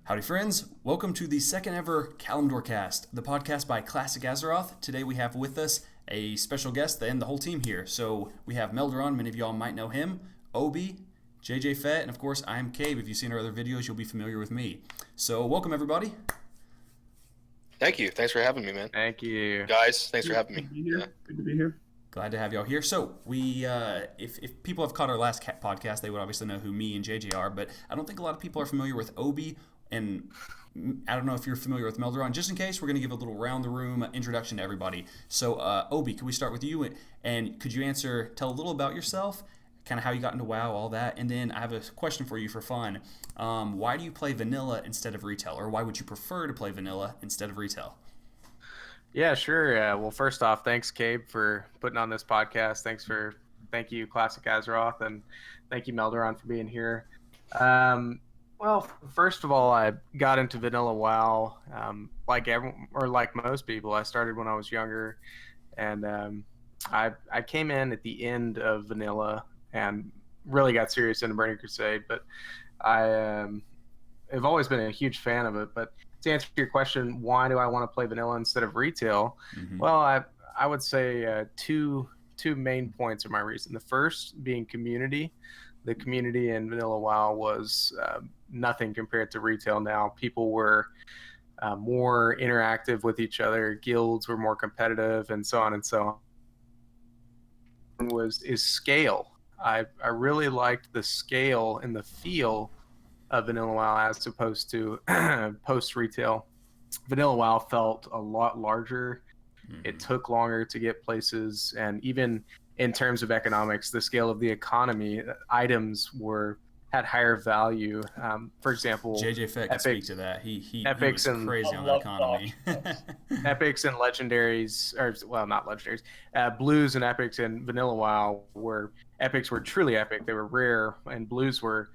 Howdy friends, welcome to the second ever Kalimdor cast, the podcast by Classic Azeroth. Today we have with us a special guest and the whole team here. So we have Melderon, many of y'all might know him, Obi, JJ Fett, and of course I'm Cabe. If you've seen our other videos, you'll be familiar with me. So welcome everybody. Thank you. Thanks for having me, man. Thank you. Guys, thanks for having me. Good to be here. Good to be here. Glad to have y'all here. So we, if people have caught our last podcast, they would obviously know who me and JJ are, but I don't think a lot of people are familiar with Obi, and I don't know if you're familiar with Melderon. Just in case, we're going to give a little round the room introduction to everybody. So Obi, could we start with you, and could you tell a little about yourself, kind of how you got into WoW, all that, and then I have a question for you for fun. Why do you play vanilla instead of retail, or why would you prefer to play vanilla instead of retail? Yeah, sure. Well, first off, thanks, Cabe, for putting on this podcast. Thank you, Classic Azeroth, and thank you, Melderon, for being here. Well, first of all, I got into vanilla WoW like most people. I started when I was younger, and I came in at the end of vanilla and really got serious into Burning Crusade. But I have always been a huge fan of it. But to answer your question, why do I want to play vanilla instead of retail? Mm-hmm. Well, I would say two main points are my reason. The first being community. The community in vanilla WoW was nothing compared to retail now. People were more interactive with each other. Guilds were more competitive, and so on and so on. Is scale. I really liked the scale and the feel of vanilla WoW as opposed to post retail. Vanilla WoW felt a lot larger. Mm-hmm. It took longer to get places, and even in terms of economics, the scale of the economy, items had higher value. For example, JJ Fett can speak to that. He was and crazy on the economy. Epics and legendaries, not legendaries, blues and epics in vanilla WoW epics were truly epic. They were rare, and blues were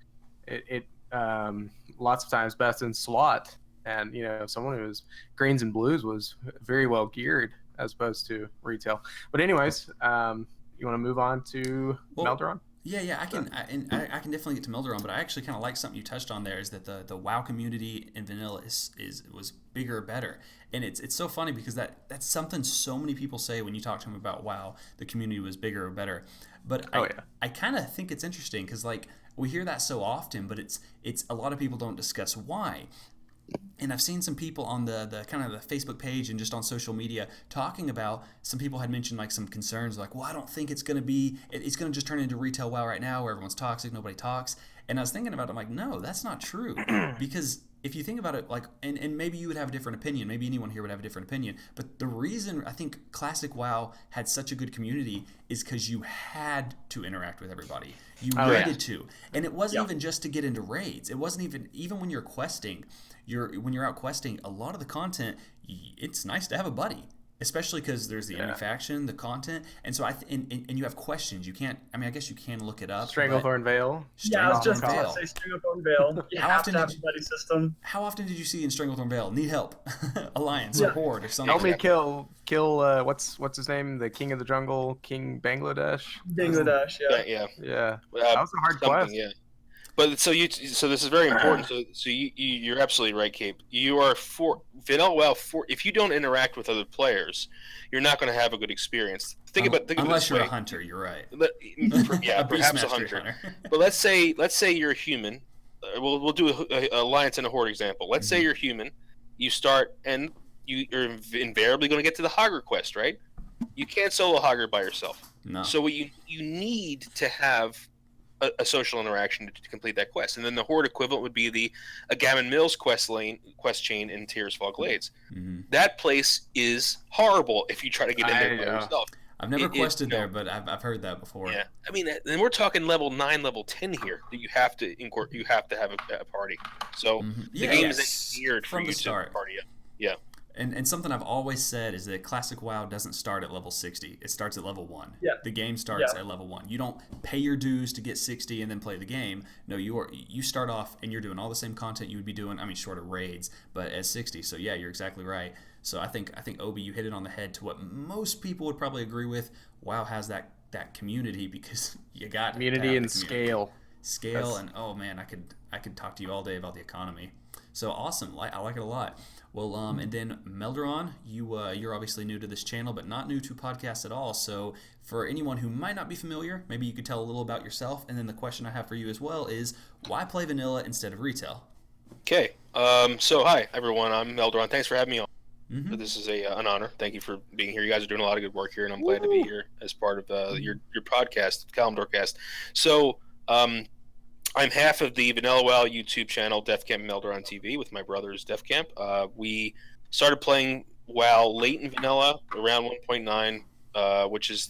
lots of times best in slot. And someone who was greens and blues was very well geared as opposed to retail. But anyways, you want to move on to Melderon? Yeah, I can definitely get to Melderon, but I actually kind of like something you touched on there, is that the WoW community in vanilla was bigger, better, and it's so funny because that's something so many people say when you talk to them about WoW, the community was bigger or better, but I kind of think it's interesting because like we hear that so often, but it's a lot of people don't discuss why. And I've seen some people on the kind of the Facebook page and just on social media talking about, some people had mentioned like some concerns like, well, I don't think it's going to just turn into retail WoW right now where everyone's toxic, nobody talks. And I was thinking about it, I'm like, no, that's not true. Because if you think about it, like, and maybe you would have a different opinion, maybe anyone here would have a different opinion, but the reason I think Classic WoW had such a good community is because you had to interact with everybody. You needed to. And it wasn't even just to get into raids. It wasn't even when you're questing, when you're out questing, a lot of the content, it's nice to have a buddy. Especially because there's the enemy faction, the content, and so and you have questions. You can't. I mean, I guess you can look it up. Stranglethorn Vale. Yeah, I was just going to say Stranglethorn Vale. You have to have a buddy system. How often did you see in Stranglethorn Vale? Need help? Alliance or Horde or something. Help me kill. What's his name? The king of the jungle, King Bangladesh. Bangladesh. Yeah. That was a hard quest. Yeah. But so this is very important. So you're absolutely right, Cape. You are for vanilla WoW. If you don't interact with other players, you're not going to have a good experience. Think unless you're a hunter, you're right. Perhaps a hunter. But let's say you're a human. We'll do a alliance and a horde example. Let's say you're human. You start and you're invariably going to get to the Hogger quest, right? You can't solo Hogger by yourself. No. So what you need to have a social interaction to complete that quest, and then the horde equivalent would be a Gammon Mills quest chain in Tearsfall Glades. Mm-hmm. That place is horrible if you try to get in there by yourself. I've never quested there, but I've heard that before. Yeah, I mean, and we're talking level 9, level 10 here. That you have to have a party. So the game is geared for you to party up. Yeah. And something I've always said is that Classic WoW doesn't start at level 60. It starts at level 1. Yeah. The game starts at level 1. You don't pay your dues to get 60 and then play the game. No, you start off and you're doing all the same content you would be doing, I mean, short of raids, but at 60. So yeah, you're exactly right. So I think Obi, you hit it on the head to what most people would probably agree with. WoW has that community because you got community and scale. And oh man, I could talk to you all day about the economy. So awesome. I like it a lot. Well, and then Melderon, you're obviously new to this channel, but not new to podcasts at all. So for anyone who might not be familiar, maybe you could tell a little about yourself. And then the question I have for you as well is, why play vanilla instead of retail? Okay. So hi everyone. I'm Melderon. Thanks for having me on. Mm-hmm. This is an honor. Thank you for being here. You guys are doing a lot of good work here, and I'm glad to be here as part of your podcast, Kalimdor Cast. So I'm half of the Vanilla WoW YouTube channel, Def Camp Melderon TV, with my brothers, Def Camp. We started playing WoW late in Vanilla, around 1.9, which is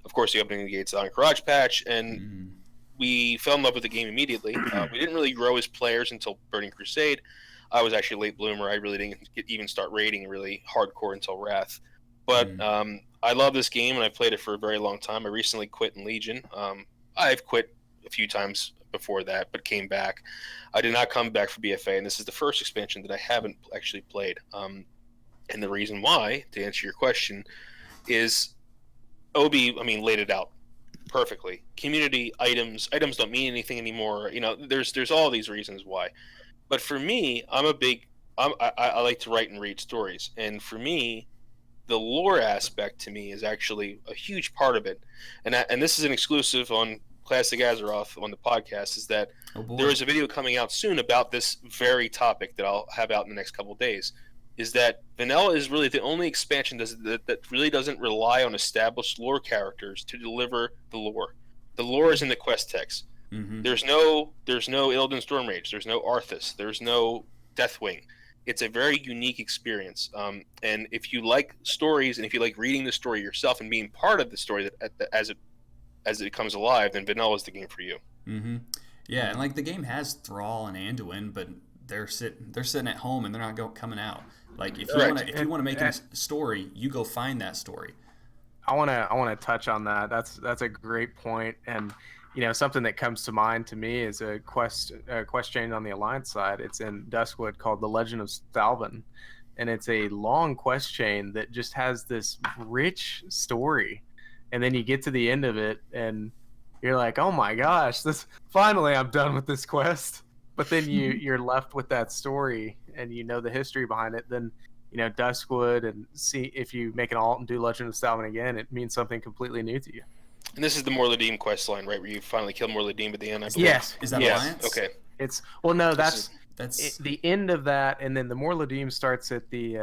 of course, the opening of the gates on Garage Patch, and we fell in love with the game immediately. We didn't really grow as players until Burning Crusade. I was actually a late bloomer. I really didn't even start raiding really hardcore until Wrath. But I love this game, and I've played it for a very long time. I recently quit in Legion. I've quit a few times before that, but came back. I did not come back for BFA, and this is the first expansion that I haven't actually played. And the reason why, to answer your question, is Obi, laid it out perfectly. Community items don't mean anything anymore. There's all these reasons why. But for me, I like to write and read stories, and for me, the lore aspect to me is actually a huge part of it. And this is an exclusive on Classic Azeroth on the podcast, is that there is a video coming out soon about this very topic that I'll have out in the next couple of days. Is that Vanilla is really the only expansion that really doesn't rely on established lore characters to deliver the lore. The lore is in the quest text. Mm-hmm. There's no Illidan Stormrage. There's no Arthas. There's no Deathwing. It's a very unique experience. And if you like stories, and if you like reading the story yourself and being part of the story as it comes alive, then Vanilla is the game for you. Mm-hmm. Yeah, and like the game has Thrall and Anduin, but they're sitting at home and they're not coming out. Like if you want to make a story, you go find that story. I want to touch on that. That's a great point. And something that comes to mind to me is a quest chain on the Alliance side. It's in Duskwood called The Legend of Stalvin, and it's a long quest chain that just has this rich story. And then you get to the end of it, and you're like, "Oh my gosh, finally I'm done with this quest." But then you're left with that story, and the history behind it. Then Duskwood, and see if you make an alt and do Legend of Stalvin again, it means something completely new to you. And this is the Morladim quest line, right, where you finally kill Morladim at the end, I believe? Yes. Is that Alliance? Okay. That's the end of that, and then the Morladim starts at the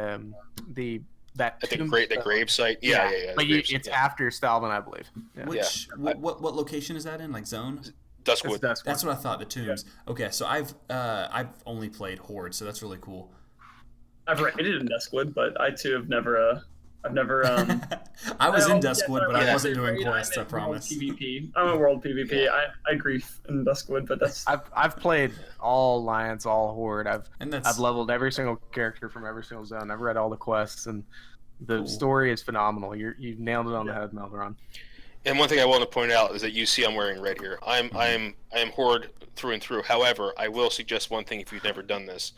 grave site. Yeah. But it's after Stalvin, I believe. Yeah. What location is that in? Like zone? Duskwood. That's what I thought. The tombs. Yeah. Okay, so I've only played Horde, so that's really cool. I've raided in Duskwood, but I too have never. I've never. I was in Duskwood, but I wasn't doing quests. I promise. PvP. I'm a world PvP. Yeah. I grief in Duskwood, but that's. I've played all Alliance, all Horde. I've leveled every single character from every single zone. I've read all the quests, and the story is phenomenal. You've nailed it on the head, Melderon. And one thing I want to point out is that you see I'm wearing red here. I am Horde through and through. However, I will suggest one thing if you've never done this.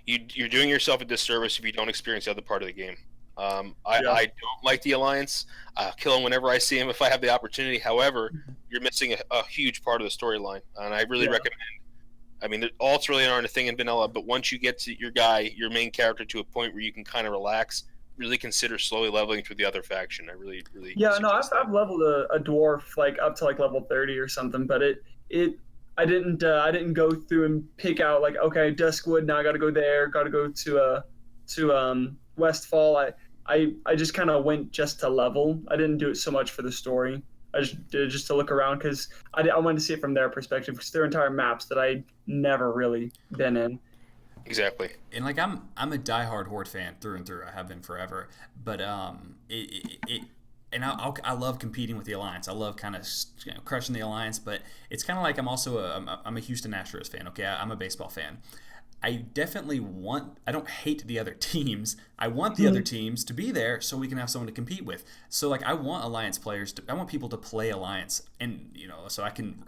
You're doing yourself a disservice if you don't experience the other part of the game. I don't like the Alliance. I'll kill them whenever I see them if I have the opportunity. However, you're missing a huge part of the storyline, and I really recommend. Alts really aren't a thing in Vanilla, but once you get to your main character, to a point where you can kind of relax, really consider slowly leveling through the other faction. I really I've leveled a dwarf up to level 30 or something, but I didn't go through and pick out okay, Duskwood, now I got to go there, got to go to Westfall. I just kind of went just to level. I didn't do it so much for the story. I just did it just to look around because I wanted to see it from their perspective, because they're entire maps that I never really been in. Exactly. And I'm a diehard Horde fan through and through. I have been forever. But I love competing with the Alliance. I love kind of crushing the Alliance. But it's kind of like I'm also I'm a Houston Astros fan. Okay, I'm a baseball fan. I don't hate the other teams. I want the other teams to be there so we can have someone to compete with. So I want Alliance players I want people to play Alliance, and so I can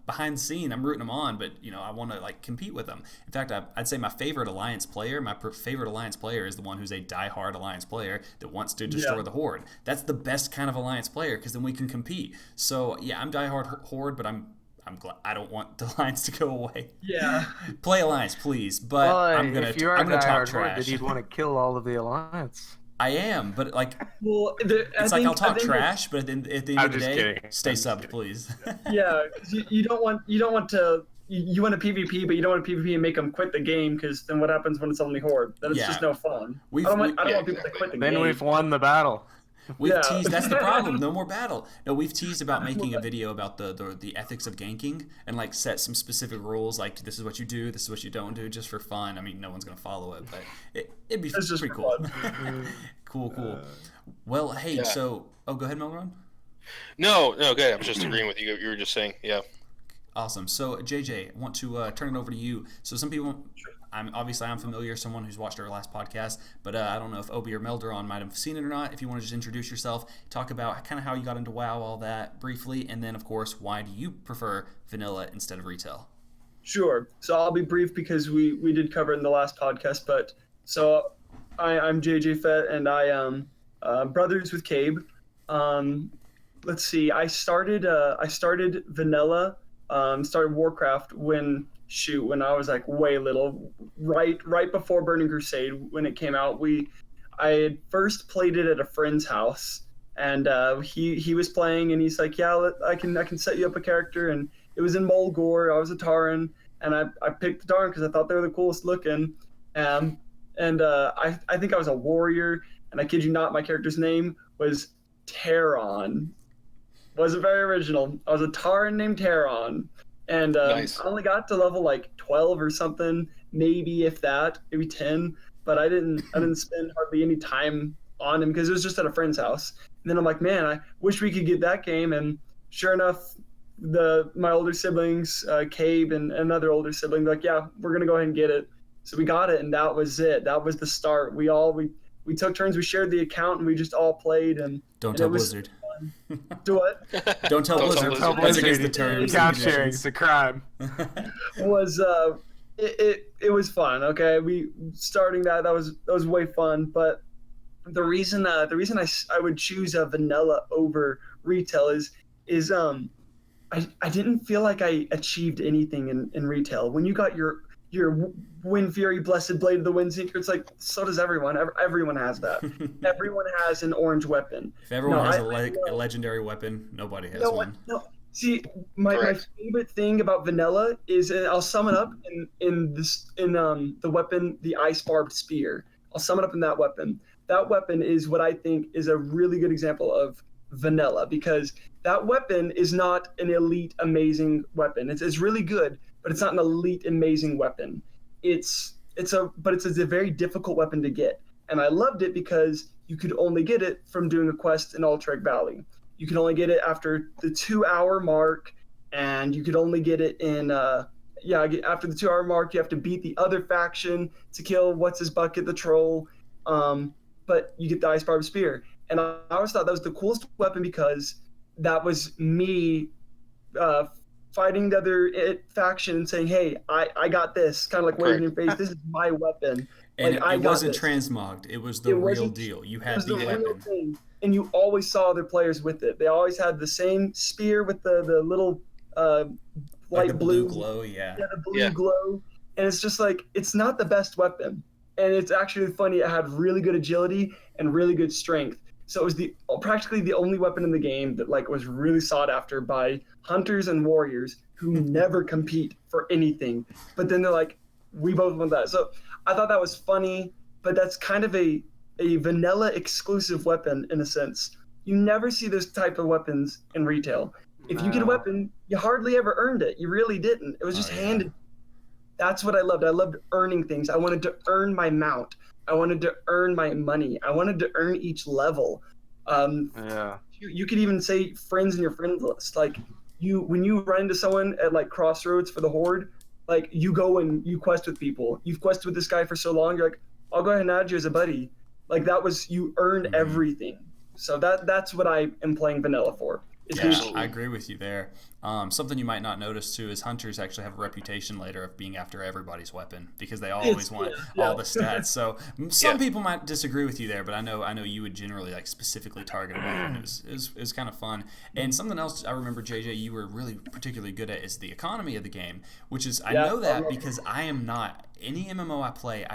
behind the scene I'm rooting them on, but I want to compete with them. In fact, I'd say my favorite Alliance player is the one who's a diehard Alliance player that wants to destroy the Horde. That's the best kind of Alliance player, because then we can compete. So yeah, I'm diehard Horde, but I'm glad. I don't want the Alliance to go away. Yeah. Play Alliance, please. But I'm gonna talk trash. Then you'd want to kill all of the Alliance. I am, but like, well, I'll talk trash, but at the end of the day, kidding. stay subbed, please. Yeah, you don't want to. You want a PvP, but you don't want a PvP and make them quit the game, because then what happens when it's only Horde? Then it's just no fun. I don't want people to quit the game. Then we've won the battle. We've teased. That's the problem. No more battle. No, we've teased about making a video about the ethics of ganking and like set some specific rules. Like this is what you do, this is what you don't do, just for fun. I mean, no one's gonna follow it, but it'd be pretty cool. Cool. Well, hey, so go ahead, Melderon. No, good. I was just agreeing with you. You were just saying, yeah. Awesome. So JJ, I want to turn it over to you. So some people, I'm familiar, someone who's watched our last podcast, but I don't know if Obi or Melderon might have seen it or not. If you want to just introduce yourself, talk about kind of how you got into WoW, all that briefly, and then of course, why do you prefer vanilla instead of retail? Sure. So I'll be brief because we did cover it in the last podcast, but so I'm JJ Fett and I am brothers with Cabe. Let's see. I started vanilla. Started Warcraft when I was like way little, right before Burning Crusade when it came out. I had first played it at a friend's house, and he was playing, and he's like, yeah, I can set you up a character, and it was in Mulgore. I was a Tauren, and I picked the Tauren because I thought they were the coolest looking, and I think I was a warrior, and I kid you not, my character's name was Terron. Wasn't very original. I was a Tauren named Terron, and nice. I only got to level like 12 or something, maybe if that, maybe 10. But I didn't spend hardly any time on him because it was just at a friend's house. And then I'm like, man, I wish we could get that game. And sure enough, my older siblings, Cabe and another older sibling, like, yeah, we're gonna go ahead and get it. So we got it, and that was it. That was the start. We took turns. We shared the account, and we just all played. And don't tell Blizzard. Do what? Don't tell Blizzard. That's against the terms. Account sharing is a crime. It was fun. Okay, we starting that was way fun. But the reason I would choose a vanilla over retail is I didn't feel like I achieved anything in retail. When you got your Wind Fury, Blessed Blade of the Windseeker, it's like, so does everyone. Everyone has that. Everyone has an orange weapon. If everyone has a legendary weapon, nobody has one. No. See, my favorite thing about vanilla is, and I'll sum it up in the weapon, the Ice Barbed Spear. I'll sum it up in that weapon. That weapon is what I think is a really good example of vanilla, because that weapon is not an elite, amazing weapon. It's really good, but it's not an elite, amazing weapon. It's a very difficult weapon to get, and I loved it because you could only get it from doing a quest in Alterac Valley. You could only get it after the 2-hour mark, and you could only get it in after the 2-hour mark. You have to beat the other faction to kill what's his bucket, the troll. But you get the Ice Barbed Spear, and I always thought that was the coolest weapon because that was me fighting the other faction and saying, hey, I got this, kind of like waving in your face, this is my weapon. And like, it wasn't transmogged. It was the real deal. You had the weapon. Real thing. And you always saw other players with it. They always had the same spear with the little light the blue glow, yeah. Yeah, the blue glow. And it's just like, it's not the best weapon. And it's actually funny, it had really good agility and really good strength. So it was practically the only weapon in the game that like was really sought after by hunters and warriors who never compete for anything. But then they're like, we both want that. So I thought that was funny, but that's kind of a vanilla exclusive weapon in a sense. You never see those type of weapons in retail. If you get a weapon, you hardly ever earned it. You really didn't. It was just handed. That's what I loved. I loved earning things. I wanted to earn my mount. I wanted to earn my money. I wanted to earn each level. You could even say friends in your friend list. Like when you run into someone at like Crossroads for the Horde, like you go and you quest with people. You've quested with this guy for so long. You're like, I'll go ahead and add you as a buddy. Like that was, you earned everything. So that's what I am playing vanilla for. I agree with you there. Something you might not notice too is hunters actually have a reputation later of being after everybody's weapon because they always want all the stats. So some people might disagree with you there, but I know you would generally like specifically target a weapon. It was kind of fun. And something else I remember, JJ, you were really particularly good at is the economy of the game, which is I know that because I am not. Any MMO I play,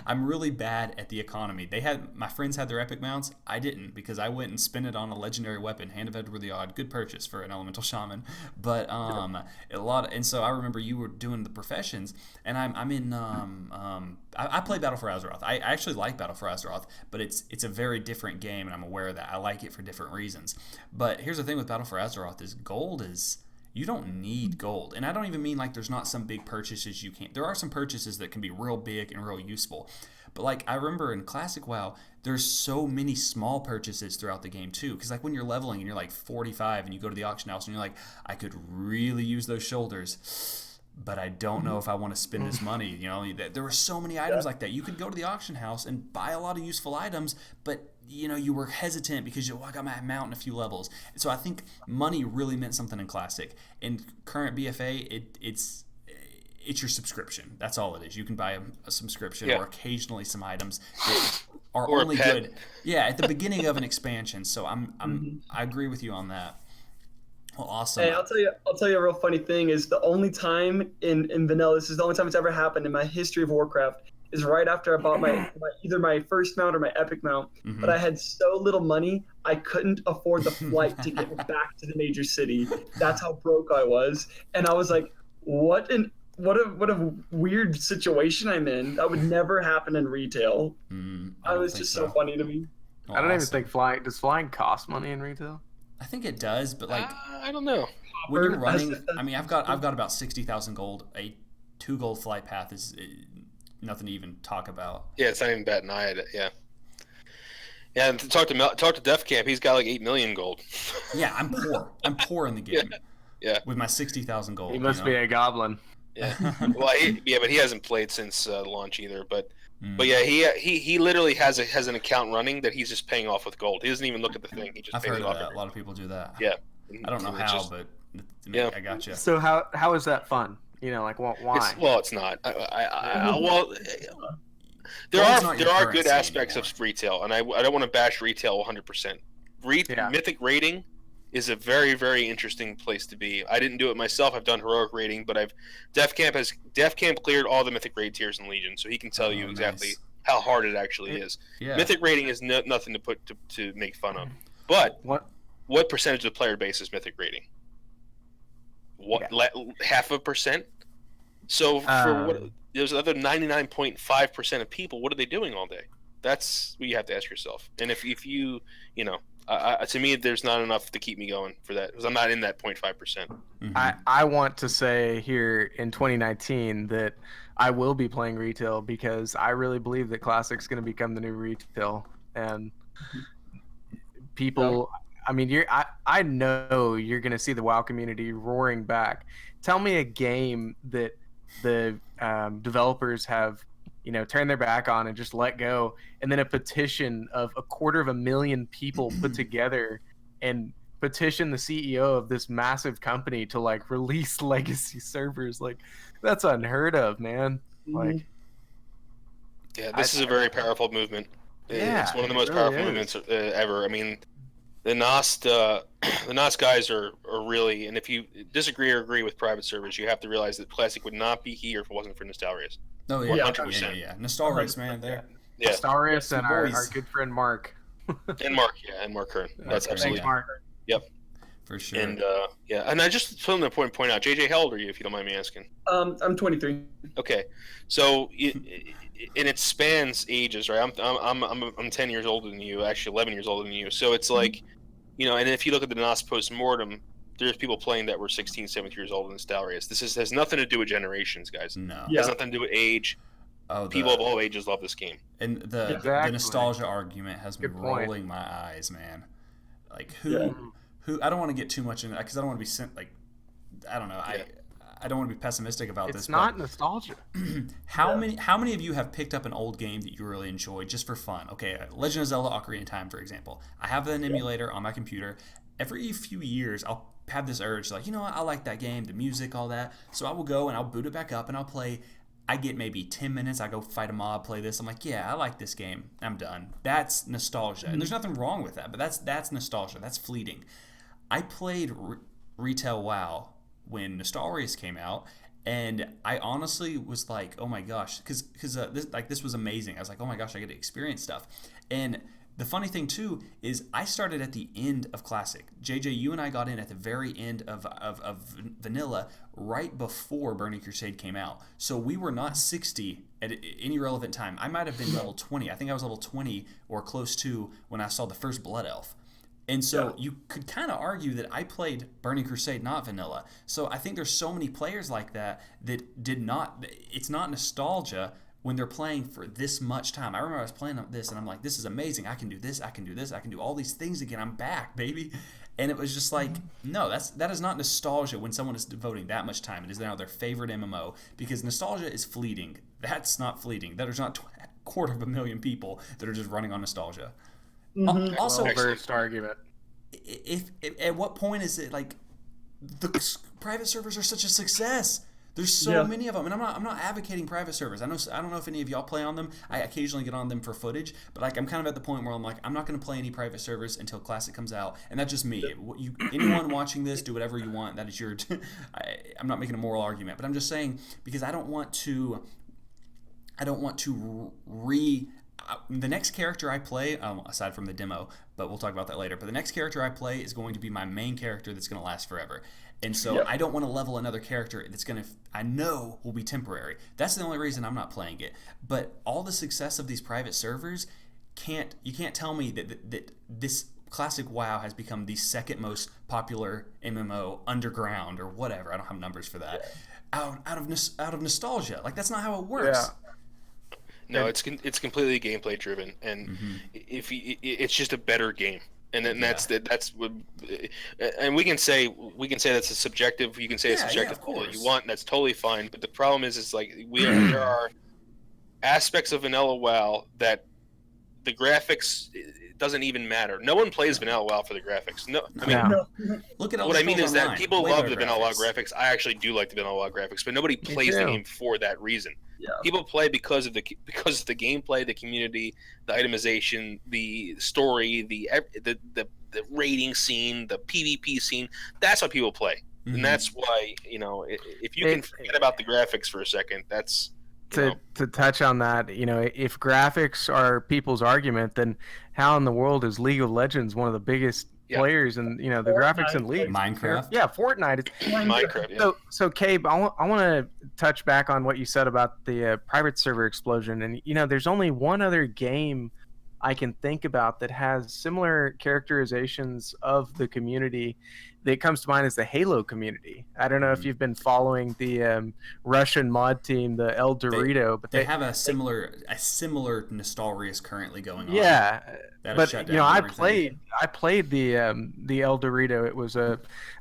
I'm really bad at the economy. My friends had their epic mounts. I didn't because I went and spent it on a legendary weapon, Hand of Edward the Odd. Good purchase for an elemental shaman. But and so I remember you were doing the professions, and I'm in I play Battle for Azeroth. I actually like Battle for Azeroth, but it's a very different game, and I'm aware of that. I like it for different reasons. But here's the thing with Battle for Azeroth is gold is. You don't need gold. And I don't even mean like there's not some big purchases you can't. There are some purchases that can be real big and real useful. But like I remember in Classic WoW, there's so many small purchases throughout the game too. Because like when you're leveling and you're like 45 and you go to the auction house and you're like, I could really use those shoulders. But I don't know if I want to spend this money. You know, there were so many items like that. You could go to the auction house and buy a lot of useful items, but you know you were hesitant because I got my mount in a few levels. So I think money really meant something in Classic. In current BFA, it's your subscription. That's all it is. You can buy a subscription or occasionally some items that are only good. Yeah, at the beginning of an expansion. So I agree with you on that. Well, awesome. Hey, I'll tell you a real funny thing is the only time in vanilla, this is the only time it's ever happened in my history of Warcraft, is right after I bought either my first mount or my epic mount. But I had so little money, I couldn't afford the flight to get back to the major city. That's how broke I was. And I was like, what a weird situation I'm in. That would never happen in retail. That was just so funny to me. Well, I don't even think does flying cost money in retail? I think it does, but like I don't know. When you're running, I mean, I've got about 60,000 gold. A 2 gold flight path is nothing to even talk about. Yeah, it's not even bat an eye at it. Yeah. Yeah, and talk to Def Camp. He's got like 8 million gold. Yeah, I'm poor. I'm poor in the game. Yeah. With my 60,000 gold. He must be a goblin. Yeah. Well, but he hasn't played since launch either. But yeah, he literally has an account running that he's just paying off with gold. He doesn't even look at the thing. He just I've pays heard it of off. that. A lot of people do that. Yeah. I don't know how, but yeah. I gotcha. So how is that fun? You know, like why? It's not. Well, there are good aspects of retail, and I don't want to bash retail 100%. Mythic raiding is a very, very interesting place to be. I didn't do it myself. I've done heroic raiding, but Def Camp cleared all the mythic raid tiers in Legion, so he can tell you exactly how hard it actually is. Yeah. Mythic raiding is nothing to make fun of. But what percentage of the player base is mythic raiding? Half a percent? So for what there's another 99.5% of people, what are they doing all day? That's what you have to ask yourself. And if you to me, there's not enough to keep me going for that because I'm not in that 0.5%. I want to say here in 2019 that I will be playing retail because I really believe that Classic's going to become the new retail. And people, I mean, I know you're going to see the WoW community roaring back. Tell me a game that the developers have turn their back on and just let go, and then a petition of 250,000 people put together and petition the CEO of this massive company to like release legacy servers. Like that's unheard of, man. Like this is a very powerful movement. It's one of the most powerful movements ever. I mean, the NOS guys are really, and if you disagree or agree with private servers, you have to realize that Classic would not be here if it wasn't for Nostalrius. Oh yeah, 100%. Yeah. Nostalrius, man, there. Yeah. Nostalrius and our good friend Mark. and Mark Kern. That's absolutely. Thanks, Mark. Yep. For sure. And and I just something to point out. JJ, how old are you, if you don't mind me asking? I'm 23. Okay, so and it spans ages, right? I'm 10 years older than you, actually 11 years older than you. So it's like, and if you look at the NOS post-mortem, there's people playing that were 16, 17 years old in Nostalrius. This has nothing to do with generations, guys. No. It has nothing to do with age. People of all ages love this game. And the nostalgia argument has me rolling my eyes, man. Like who I don't want to get too much in it because I don't want to be sent like I don't know. Yeah. I don't want to be pessimistic about this. It's not nostalgia. How many of you have picked up an old game that you really enjoyed just for fun? Okay, Legend of Zelda: Ocarina of Time, for example. I have an emulator on my computer. every few years I'll have this urge, like, you know what, I like that game, the music, all that. So I will go and I'll boot it back up and I'll play. I get maybe 10 minutes. I go fight a mob, play this. I'm like, yeah, I like this game. I'm done. That's nostalgia. And there's nothing wrong with that, but that's nostalgia. That's fleeting. I played retail WoW when Nostalrius came out, and I honestly was like, oh my gosh, because this was amazing. I was like, oh my gosh, I get to experience stuff. And the funny thing too is I started at the end of Classic. JJ, you and I got in at the very end of Vanilla, right before Burning Crusade came out. So we were not 60 at any relevant time. I might have been level 20. I think I was level 20 or close to when I saw the first Blood Elf. And so you could kind of argue that I played Burning Crusade, not Vanilla. So I think there's so many players like that did not. It's not nostalgia when they're playing for this much time. I remember I was playing this and I'm like, this is amazing. I can do this. I can do this. I can do all these things again. I'm back, baby. And it was just like, no, that is not nostalgia when someone is devoting that much time. It is now their favorite MMO, because nostalgia is fleeting. That's not fleeting. There's not 250,000 people that are just running on nostalgia. Also, well-versed argument. If at what point is it like the private servers are such a success? There's so many of them, and I'm not advocating private servers. I don't know if any of y'all play on them. I occasionally get on them for footage, but like I'm kind of at the point where I'm like, I'm not going to play any private servers until Classic comes out, and that's just me. Anyone watching this, do whatever you want. That is your. I'm not making a moral argument, but I'm just saying, because I don't want to the next character I play, aside from the demo, but we'll talk about that later. But the next character I play is going to be my main character that's going to last forever. And so I don't want to level another character that's going to, I know, will be temporary. That's the only reason I'm not playing it. But all the success of these private servers, you can't tell me that this Classic WoW has become the second most popular MMO underground or whatever. I don't have numbers for that. Out of nostalgia. Like, that's not how it works. Yeah. No, it's completely gameplay driven, and it's just a better game. And then that's what, and we can say that's a subjective. You can say it's subjective all you want, and that's totally fine. But the problem is like there are aspects of Vanilla WoW that the graphics doesn't even matter. No one plays Vanilla WoW for the graphics. No, I mean, look at all what I mean is online. that people love the Vanilla WoW graphics. I actually do like the Vanilla WoW graphics, but nobody plays the game for that reason. Yeah. People play because of the gameplay, the community, the itemization, the story, the raiding scene, the PvP scene. That's why people play, and that's why if you can forget about the graphics for a second, that's to touch on that. If graphics are people's argument, then how in the world is League of Legends one of the biggest players and the Fortnite, graphics in League? Minecraft. Fortnite. Minecraft. Yeah. So Cabe, I want to touch back on what you said about the private server explosion, and there's only one other game I can think about that has similar characterizations of the community that comes to mind is the Halo community. I don't know if you've been following the Russian mod team, the El Dorito, but they have a similar Nostalrius currently going on. Yeah, but I played the El Dorito. It was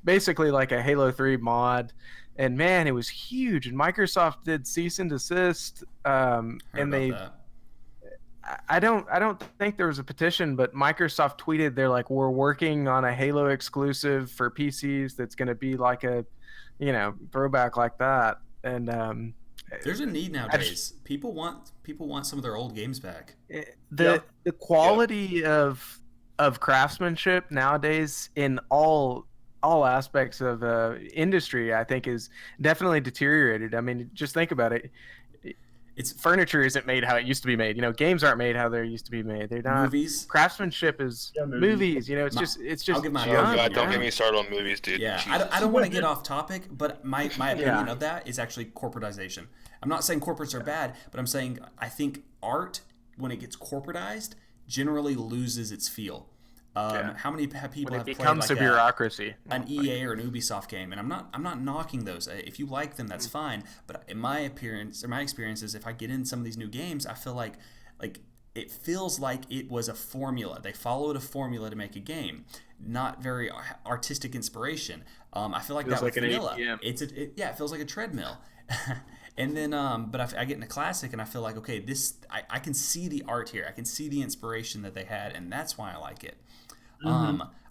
basically like a Halo 3 mod, and man, it was huge. And Microsoft did cease and desist, and they. I don't think there was a petition, but Microsoft tweeted, they're like, we're working on a Halo exclusive for PCs that's going to be like a, throwback like that. And there's a need nowadays. People want some of their old games back. The quality of craftsmanship nowadays in all aspects of industry, I think, is definitely deteriorated. I mean, just think about it. Furniture isn't made how it used to be made. Games aren't made how they used to be made. They're not. Movies. Craftsmanship is movies. It's just. I'll give my God, don't get me started on movies, dude. Yeah, I don't want to get off topic, but my opinion of that is actually corporatization. I'm not saying corporates are bad, but I'm saying I think art, when it gets corporatized, generally loses its feel. How many people have played like a bureaucracy, an EA or an Ubisoft game? And I'm not knocking those. If you like them, that's fine. But in my experiences, if I get in some of these new games, I feel like it feels like it was a formula. They followed a formula to make a game, not very artistic inspiration. I feel like that with vanilla. It feels like a treadmill. And then, but I get into Classic and I feel like, okay, I can see the art here. I can see the inspiration that they had, and that's why I like it.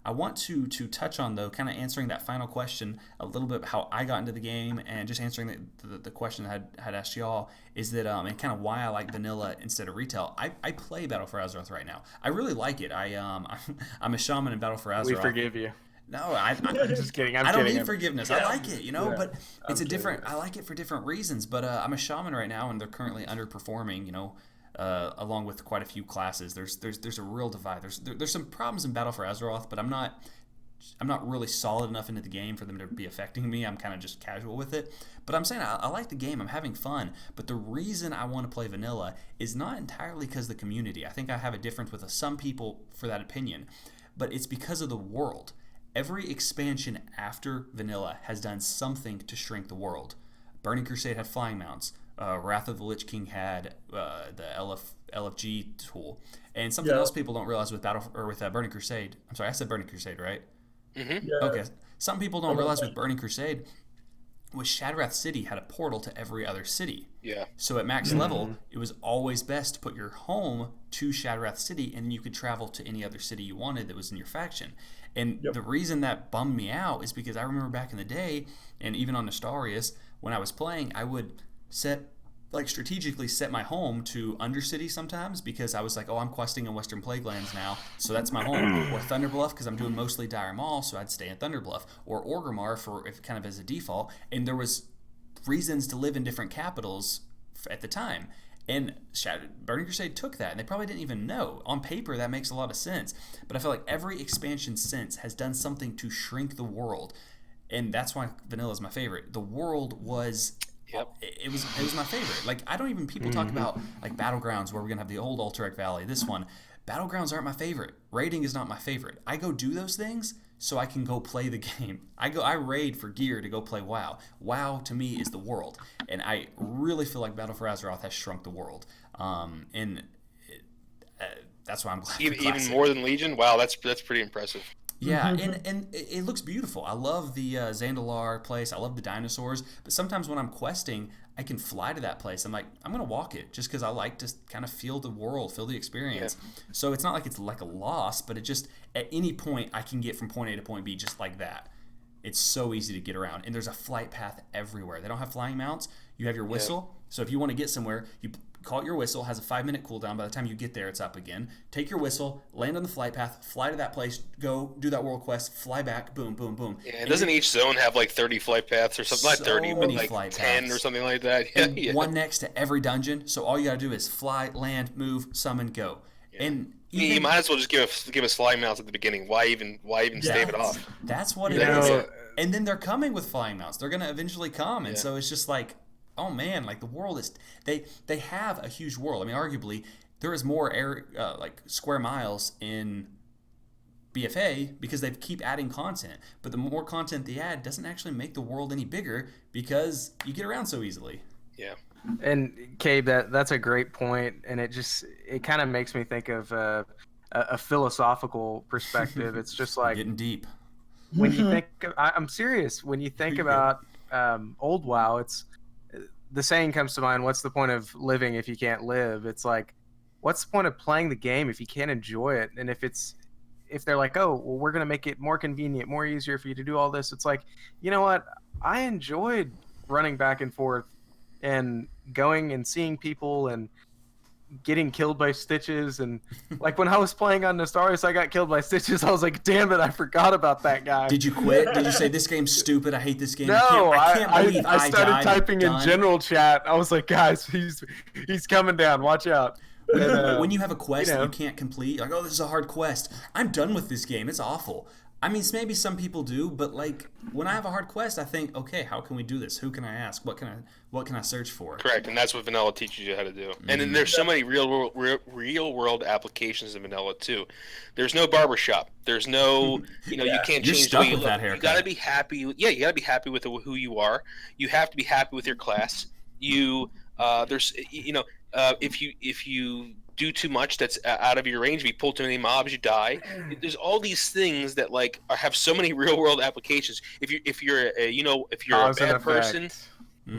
I want to touch on, though, kind of answering that final question a little bit, how I got into the game, and just answering the question I had asked y'all, is that and kind of why I like vanilla instead of retail. I play Battle for Azeroth right now. I really like it. I'm a shaman in Battle for Azeroth. We forgive you. No, I'm just kidding. I don't need forgiveness. I like it, but it's I like it for different reasons. But I'm a shaman right now, and they're currently underperforming. Along with quite a few classes, there's a real divide. There's some problems in Battle for Azeroth, but I'm not really solid enough into the game for them to be affecting me. I'm kind of just casual with it. But I'm saying I like the game. I'm having fun. But the reason I want to play vanilla is not entirely because of the community. I think I have a difference with some people for that opinion, but it's because of the world. Every expansion after vanilla has done something to shrink the world. Burning Crusade had flying mounts. Wrath of the Lich King had the LFG tool, and something else people don't realize with Burning Crusade. I'm sorry, I said Burning Crusade, right? Mm-hmm. Yeah. Okay. Some people don't realize with Burning Crusade, with Shadrath City had a portal to every other city. Yeah. So at max level, it was always best to put your home to Shadrath City, and then you could travel to any other city you wanted that was in your faction. And the reason that bummed me out is because I remember back in the day, and even on Nostarius, when I was playing, I would strategically set my home to Undercity sometimes, because I was like, I'm questing in Western Plaguelands now, so that's my home. Or Thunderbluff, because I'm doing mostly Dire Maul, so I'd stay in Thunderbluff. Or Orgrimmar, for if kind of as a default. And there was reasons to live in different capitals at the time. And Burning Crusade took that, and they probably didn't even know. On paper, that makes a lot of sense. But I feel like every expansion since has done something to shrink the world. And that's why vanilla is my favorite. The world was... Yep. It was my favorite. Like, I don't even, people talk about like Battlegrounds, where we're gonna have the old Alterac Valley. This one, Battlegrounds aren't my favorite. Raiding is not my favorite. I go do those things so I can go play the game. I raid for gear to go play WoW. WoW to me is the world, and I really feel like Battle for Azeroth has shrunk the world. That's why I'm glad. Even more than Legion. Wow, that's pretty impressive. Yeah, and it looks beautiful. I love the Zandalar place. I love the dinosaurs. But sometimes when I'm questing, I can fly to that place. I'm like, I'm going to walk it just because I like to kind of feel the world, feel the experience. Yeah. So it's not like it's like a loss, but it just, at any point, I can get from point A to point B just like that. It's so easy to get around. And there's a flight path everywhere. They don't have flying mounts. You have your whistle. Yeah. So if you want to get somewhere, you call it your whistle, has a 5-minute cooldown. By the time you get there, it's up again. Take your whistle, land on the flight path, fly to that place, go do that world quest, fly back, boom, boom, boom. Yeah, and doesn't each zone have like 30 flight paths or something? So not 30, but like 10 paths. Or something like that. Yeah, one next to every dungeon. So all you got to do is fly, land, move, summon, go. Yeah. And you might as well just give us flying mounts at the beginning. Why even stave it off? That's what it is. And then they're coming with flying mounts. They're going to eventually come. And so it's just like, oh man, like the world is, they have a huge world. I mean, arguably, there is more square miles in BFA because they keep adding content. But the more content they add doesn't actually make the world any bigger because you get around so easily. Yeah. And Cabe, that's a great point, and it kind of makes me think of a philosophical perspective. It's just like getting deep. When you think, I'm serious. When you think about old WoW, it's the saying comes to mind. What's the point of living if you can't live? It's like, what's the point of playing the game if you can't enjoy it? And if they're like, oh, well, we're gonna make it more convenient, more easier for you to do all this. It's like, you know what? I enjoyed running back and forth and going and seeing people and getting killed by Stitches. And like when I was playing on Nostarius, I got killed by Stitches. I was like, damn it, I forgot about that guy. Did you quit? Did you say this game's stupid? I hate this game. No, I can't believe I started typing in general chat. I was like, guys, he's coming down. Watch out. When you have a quest that you can't complete, like, oh, this is a hard quest. I'm done with this game. It's awful. I mean, maybe some people do, but like when I have a hard quest, I think, okay, how can we do this? Who can I ask? What can I search for? Correct, and that's what vanilla teaches you how to do. And then there's so many real world applications in vanilla too. There's no barbershop. There's no, you can't change the way you look. That haircut. You gotta be happy. You gotta be happy with who you are. You have to be happy with your class. If you do too much that's out of your range, if you pull too many mobs, you die. There's all these things that like have so many real world applications. If you're a bad person,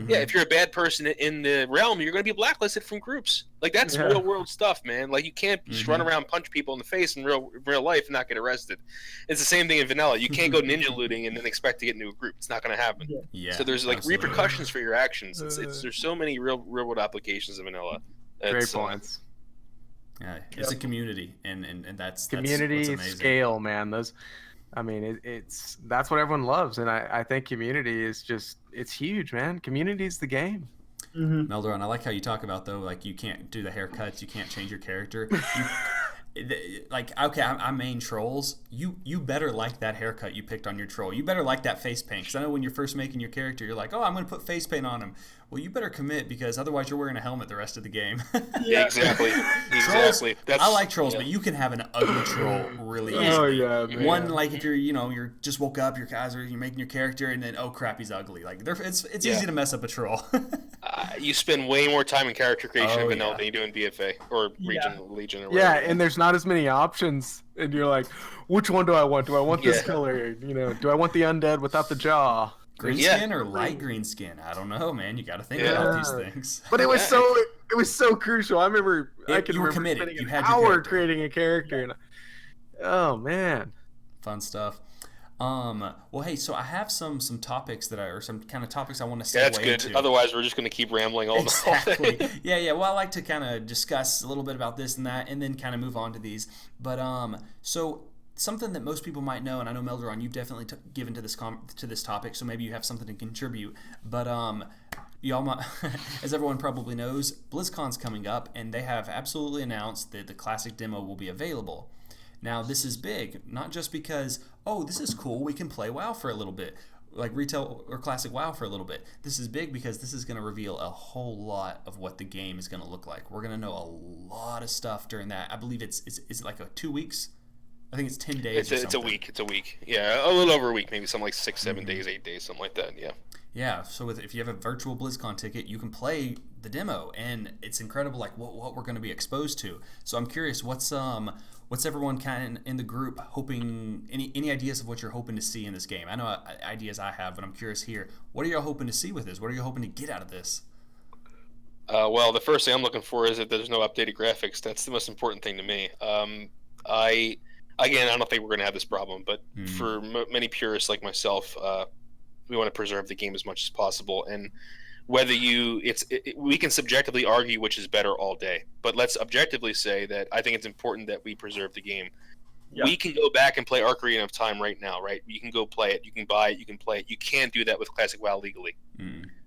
Yeah, if you're a bad person in the realm, you're going to be blacklisted from groups. Like, that's real world stuff, man. Like, you can't just run around, punch people in the face in real life and not get arrested. It's the same thing in vanilla. You can't go ninja looting and then expect to get into a group. It's not going to happen. Yeah, so there's like repercussions for your actions. There's so many real world applications of vanilla. Great points. Yeah, it's a community, and that's community scale, man. Those, I mean, that's what everyone loves, and I think community is just, it's huge, man. Community is the game. Melderon, I like how you talk about, though, like, you can't do the haircuts, you can't change your character. Like, okay, I main trolls. You better like that haircut you picked on your troll. You better like that face paint, because I know when you're first making your character, you're like, oh, I'm going to put face paint on him. Well, you better commit, because otherwise you're wearing a helmet the rest of the game. Yeah, exactly. Trolls, I like trolls, but you can have an ugly troll really easy. Oh yeah, man. One, like, if you're just woke up, you're making your character, and then, oh crap, he's ugly. Like, it's easy to mess up a troll. You spend way more time in character creation in vanilla than you do in BFA or Legion or whatever. Yeah, and there's not as many options, and you're like, which one do I want? Do I want this color? Do I want the undead without the jaw? Green skin or light green skin? I don't know, man. You got to think about these things. But it was so crucial. I remember you were committed. Spending you had an hour creating a character. And, oh man, fun stuff. Well, hey, so I have some topics some kind of topics I want to segue into. That's good. Otherwise, we're just going to keep rambling all exactly. Yeah. Well, I like to kind of discuss a little bit about this and that, and then kind of move on to these. But so something that most people might know, and I know Melderon, you've definitely given to this topic, so maybe you have something to contribute. But y'all might, as everyone probably knows, BlizzCon's coming up, and they have absolutely announced that the classic demo will be available. Now, this is big, not just because, oh, this is cool, we can play WoW for a little bit, like retail or classic WoW for a little bit. This is big because this is going to reveal a whole lot of what the game is going to look like. We're going to know a lot of stuff during that. I believe is it like 2 weeks? I think it's 10 days. It's a week. It's a week. Yeah, a little over a week, maybe something like 6, 7 days, 8 days, something like that. Yeah. Yeah. So if you have a virtual BlizzCon ticket, you can play the demo, and it's incredible, like what we're going to be exposed to. So I'm curious, what's everyone kind of in the group hoping? Any ideas of what you're hoping to see in this game? I know ideas I have, but I'm curious here. What are y'all hoping to see with this? What are you hoping to get out of this? Well, the first thing I'm looking for is that there's no updated graphics. That's the most important thing to me. I don't think we're going to have this problem, but for many purists like myself, we want to preserve the game as much as possible. And whether we can subjectively argue which is better all day, but let's objectively say that I think it's important that we preserve the game. Yeah. We can go back and play Arcarina of Time right now, right? You can go play it, you can buy it, you can play it. You can't do that with Classic WoW legally.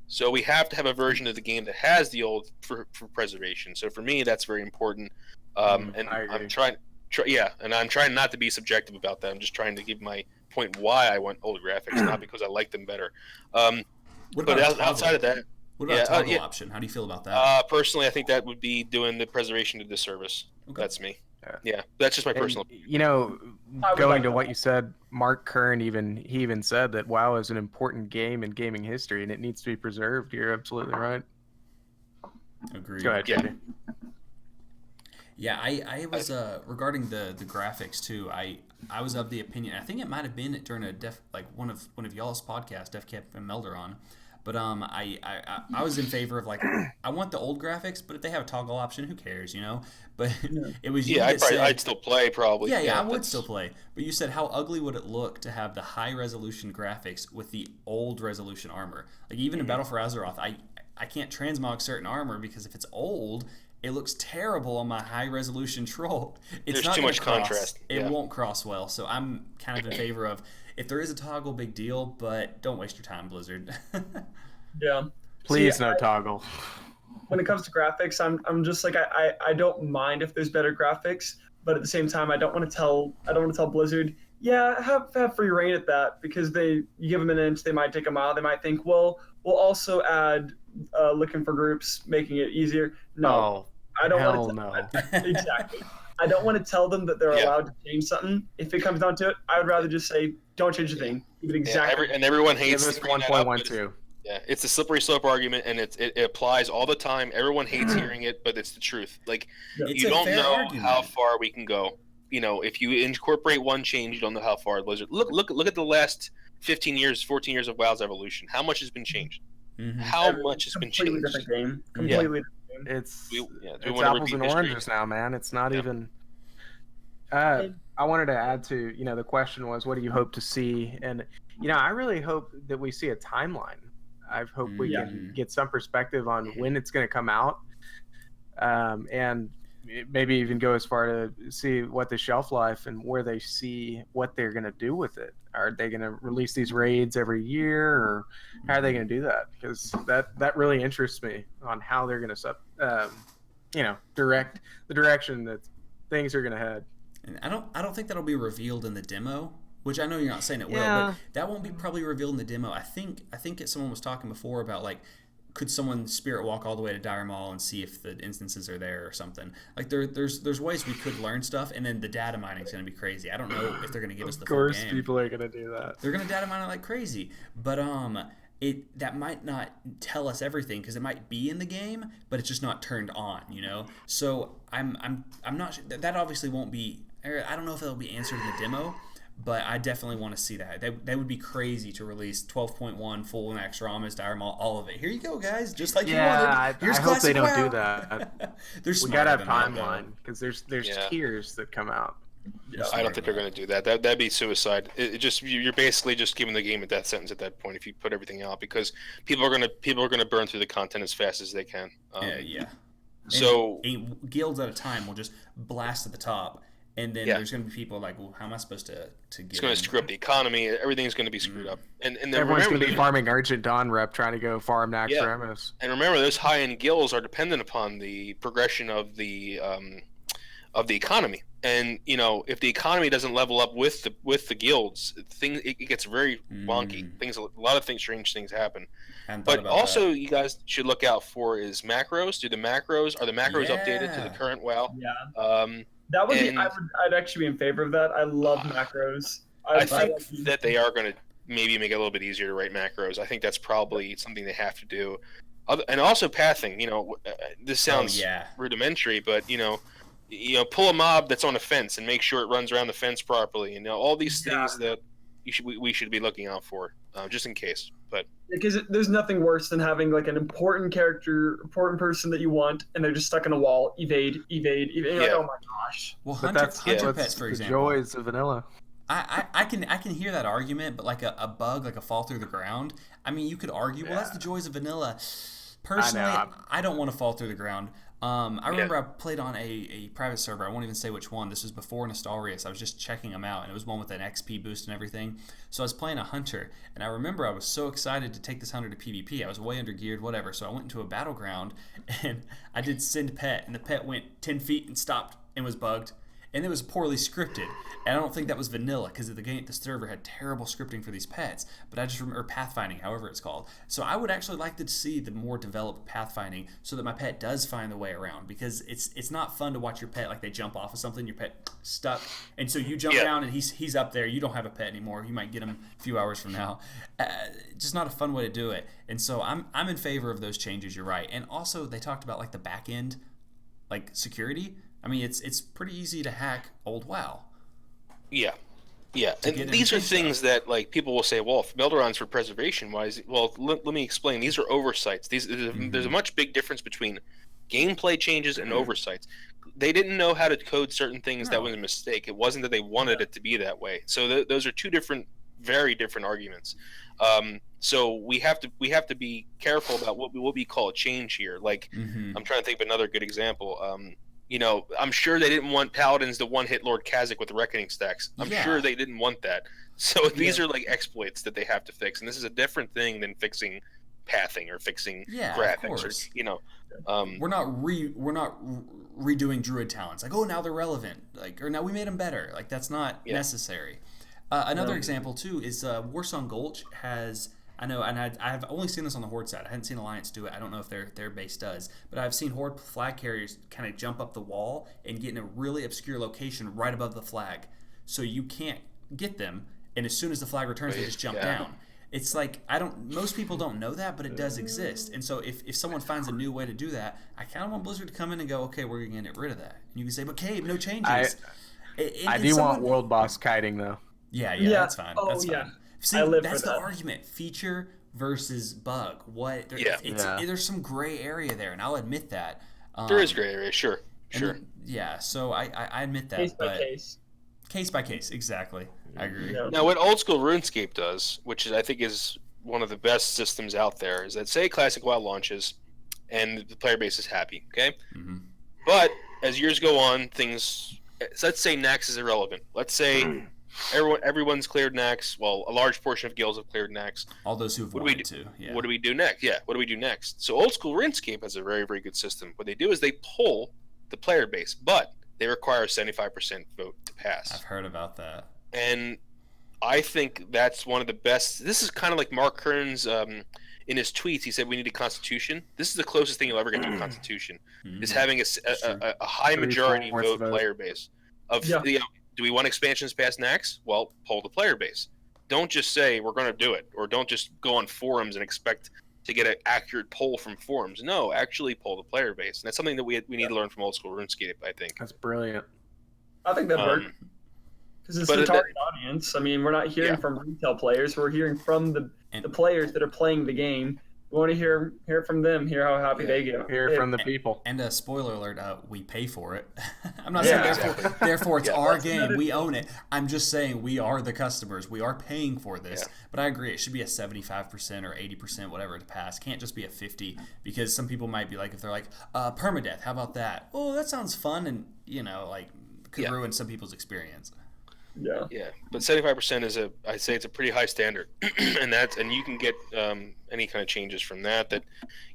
So we have to have a version of the game that has the old for preservation. So for me, that's very important. And I'm trying not to be subjective about that. I'm just trying to give my point why I want old graphics, not because I like them better. But outside of that, what about a toggle option? How do you feel about that? Personally, I think that would be doing the preservation to disservice. Okay. That's me. Yeah, that's just my personal. Going to what you said, Mark Kern even said that WoW is an important game in gaming history, and it needs to be preserved. You're absolutely right. Agreed. Go ahead, JJ. Yeah, I was regarding the graphics too. I was of the opinion. I think it might have been during one of y'all's podcasts, DefCap and Melderon. But I was in favor of, like, I want the old graphics, but if they have a toggle option, who cares, But it was you that said, I'd still play probably. Yeah, I would still play. But you said, how ugly would it look to have the high resolution graphics with the old resolution armor? Like, even in Battle for Azeroth, I can't transmog certain armor because if it's old, it looks terrible on my high resolution troll. There's too much contrast. It won't cross well. So I'm kind of in favor of, if there is a toggle, big deal, but don't waste your time, Blizzard. Yeah. Please, no toggle. When it comes to graphics, I'm just like, I don't mind if there's better graphics, but at the same time, I don't want to tell Blizzard, yeah, have free reign at that, because you give them an inch, they might take a mile, they might think, well, we'll also add looking for groups, making it easier. No, I don't want to. No. Exactly. I don't want to tell them that they're allowed to change something. If it comes down to it, I would rather just say, don't change a thing. Keep it exactly. And everyone hates this 1.12. Yeah, it's a slippery slope argument, and it applies all the time. Everyone hates hearing it, but it's the truth. Like, you don't know how far we can go. If you incorporate one change, you don't know how far. Blizzard. Look at the last 15 years, 14 years of WoW's evolution. How much has been changed? how much has been changed. Different game. Completely different game. It's wanna apples repeat and history? oranges now, man. It's not even. I wanted to add to, the question was, what do you hope to see? And, I really hope that we see a timeline. I hope we can get some perspective on when it's going to come out. And maybe even go as far to see what the shelf life and where they see what they're going to do with it. Are they going to release these raids every year, or how are they going to do that? Because that really interests me on how they're going to, direct the direction that things are going to head. And I don't think that'll be revealed in the demo, which I know you're not saying it will, but that won't be probably revealed in the demo. I think someone was talking before about, like, could someone spirit walk all the way to Dire Maul and see if the instances are there or something? Like, there's ways we could learn stuff, and then the data mining is going to be crazy. I don't know if they're going to give us the full game. Of course, people are going to do that. They're going to data mine it like crazy, but that might not tell us everything, because it might be in the game, but it's just not turned on, So I'm not sure. That obviously won't be. I don't know if it'll be answered in the demo, but I definitely want to see that. That would be crazy to release 12.1 full max Ramas, Dire Maul, all of it. Here you go, guys, just like you wanted. Here's I hope they don't do that. We gotta have timeline, because there's tiers that come out. I don't think they're going to do that. That'd be suicide. You're basically just giving the game a death sentence at that point if you put everything out, because people are going to burn through the content as fast as they can. So guilds at a time will just blast at the top. And then there's going to be people like, well, how am I supposed to get It's going to screw up the economy. Everything's going to be screwed up. And then everyone's going to be farming Argent Dawn rep, trying to go farm Nax Remus. And remember, those high-end guilds are dependent upon the progression of the economy. And, if the economy doesn't level up with the guilds, it gets very wonky. A lot of strange things happen. But also, you guys should look out for is macros. Are the macros updated to the current WoW? Yeah. That would be. I'd actually be in favor of that. I love macros. I think that they are going to maybe make it a little bit easier to write macros. I think that's probably something they have to do. And also pathing. This sounds rudimentary, but pull a mob that's on a fence and make sure it runs around the fence properly. All these things that we should be looking out for, just in case. But because there's nothing worse than having like an important person that you want, and they're just stuck in a wall. Evade. Yeah. Like, oh my gosh. Well, Hunter pets, for example. The joys of vanilla. I can hear that argument, but like a bug, like a fall through the ground. I mean, you could argue, well, that's the joys of vanilla. Personally, I don't want to fall through the ground. I remember I played on a private server. I won't even say which one. This was before Nostalrius. I was just checking them out, and it was one with an XP boost and everything. So I was playing a hunter, and I remember I was so excited to take this hunter to PvP. I was way under geared, whatever. So I went into a battleground, and I did send pet, and the pet went 10 feet and stopped and was bugged. And it was poorly scripted. And I don't think that was vanilla, because the server had terrible scripting for these pets. But I just remember pathfinding, however it's called. So I would actually like to see the more developed pathfinding, so that my pet does find the way around. Because it's not fun to watch your pet, like they jump off of something, your pet stuck, and so you jump down and he's up there. You don't have a pet anymore. You might get him a few hours from now. Just not a fun way to do it. And so I'm in favor of those changes. You're right. And also they talked about like the back end, like security. I mean, it's pretty easy to hack old WoW. Yeah. And these are things that like people will say, well, if Melderon's for preservation, why is it? Well, let me explain. These are oversights. There's a much big difference between gameplay changes and oversights. They didn't know how to code certain things. That was a mistake. It wasn't that they wanted it to be that way. So those are two very different arguments. So we have to be careful about what we call a change here. Like I'm trying to think of another good example. I'm sure they didn't want paladins to one-hit Lord Kha'Zix with the Reckoning stacks. I'm sure they didn't want that. So these are like exploits that they have to fix, and this is a different thing than fixing pathing or fixing graphics. We're not redoing druid talents. Like, oh, now they're relevant. Like, or now we made them better. Like, that's not necessary. Another example too is Warsong Gulch has. I know, and I've only seen this on the Horde side. I hadn't seen Alliance do it. I don't know if their base does. But I've seen Horde flag carriers kind of jump up the wall and get in a really obscure location right above the flag. So you can't get them, and as soon as the flag returns, they just jump down. It's like, most people don't know that, but it does exist. And so if someone finds a new way to do that, I kind of want Blizzard to come in and go, okay, we're going to get rid of that. And you can say, but Cabe, no changes. I do want World Boss kiting, though. Yeah, that's fine. Oh, that's fine. See, that's the argument. Feature versus bug? What? There's some gray area there, and I'll admit that. There is gray area, sure. So I admit that. Case by case, exactly. I agree. Yeah. Now, what old school RuneScape does, which I think is one of the best systems out there, is that say Classic WoW launches, and the player base is happy, okay? Mm-hmm. But as years go on, things. So let's say Nax is irrelevant. Let's say everyone's cleared Nax. Well, a large portion of guilds have cleared Nax. All those who've wanted to. Yeah. What do we do next? Yeah. What do we do next? So old school RuneScape has a very, very good system. What they do is they pull the player base, but they require a 75% vote to pass. I've heard about that. And I think that's one of the best. This is kind of like Mark Kern's in his tweets. He said we need a constitution. This is the closest thing you'll ever get to a constitution. Is having a high majority vote player base. Do we want expansions past Nax? Well, poll the player base. Don't just say we're going to do it, or don't just go on forums and expect to get an accurate poll from forums. No, actually poll the player base. And that's something that we need to learn from old school RuneScape, I think. That's brilliant. I think that worked. Because it's the target audience. I mean, we're not hearing from retail players. We're hearing from the players that are playing the game. We want to hear from them, hear how happy they get. Hear from the people. And a spoiler alert, we pay for it. I'm not saying therefore it's our game. We own it. I'm just saying we are the customers. We are paying for this. Yeah. But I agree. It should be a 75% or 80%, whatever, to pass. Can't just be a 50, because some people might be like, if they're like, permadeath, how about that? Oh, that sounds fun, and, could ruin some people's experience. Yeah, but 75% I'd say it's a pretty high standard, and you can get any kind of changes from that. That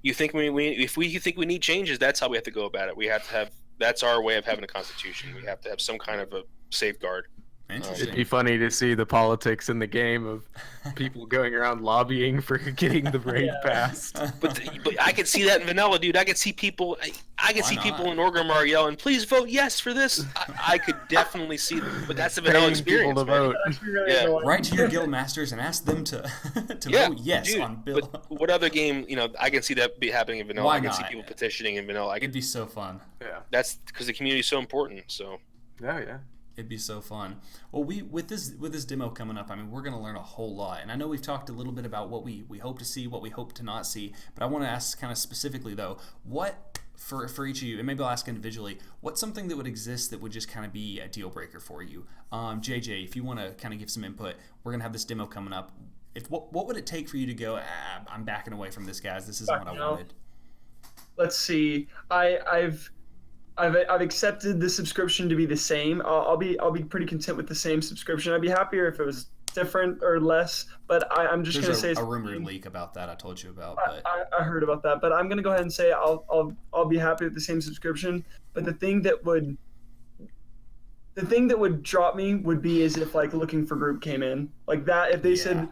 you think if we think we need changes, that's how we have to go about it. We have to have that's our way of having a constitution. We have to have some kind of a safeguard. It'd be funny to see the politics in the game of people going around lobbying for getting the raid passed. But I could see that in vanilla, dude. I could see people. I could see people in Orgrimmar yelling, "Please vote yes for this." I could definitely see them. But that's the vanilla experience. People to vote. Write to your guild masters and ask them to vote yes on bill. But what other game? I can see that be happening in vanilla. Why I can not? see people petitioning in vanilla. It'd be so fun. Yeah. That's because the community is so important. So. Yeah. It'd be so fun. Well, with this demo coming up, I mean, we're going to learn a whole lot. And I know we've talked a little bit about what we hope to see, what we hope to not see. But I want to ask kind of specifically, though, what, for each of you, and maybe I'll ask individually, what's something that would exist that would just kind of be a deal breaker for you? JJ, if you want to kind of give some input, we're going to have this demo coming up. What would it take for you to go, I'm backing away from this, guys. This isn't what I wanted. Let's see. I've accepted the subscription to be the same. I'll be pretty content with the same subscription. I'd be happier if it was different or less. But I'm just going to say a rumored leak about that I told you about. But I heard about that. But I'm going to go ahead and say I'll be happy with the same subscription. But the thing that would drop me would be as if looking for group came in like that. If they said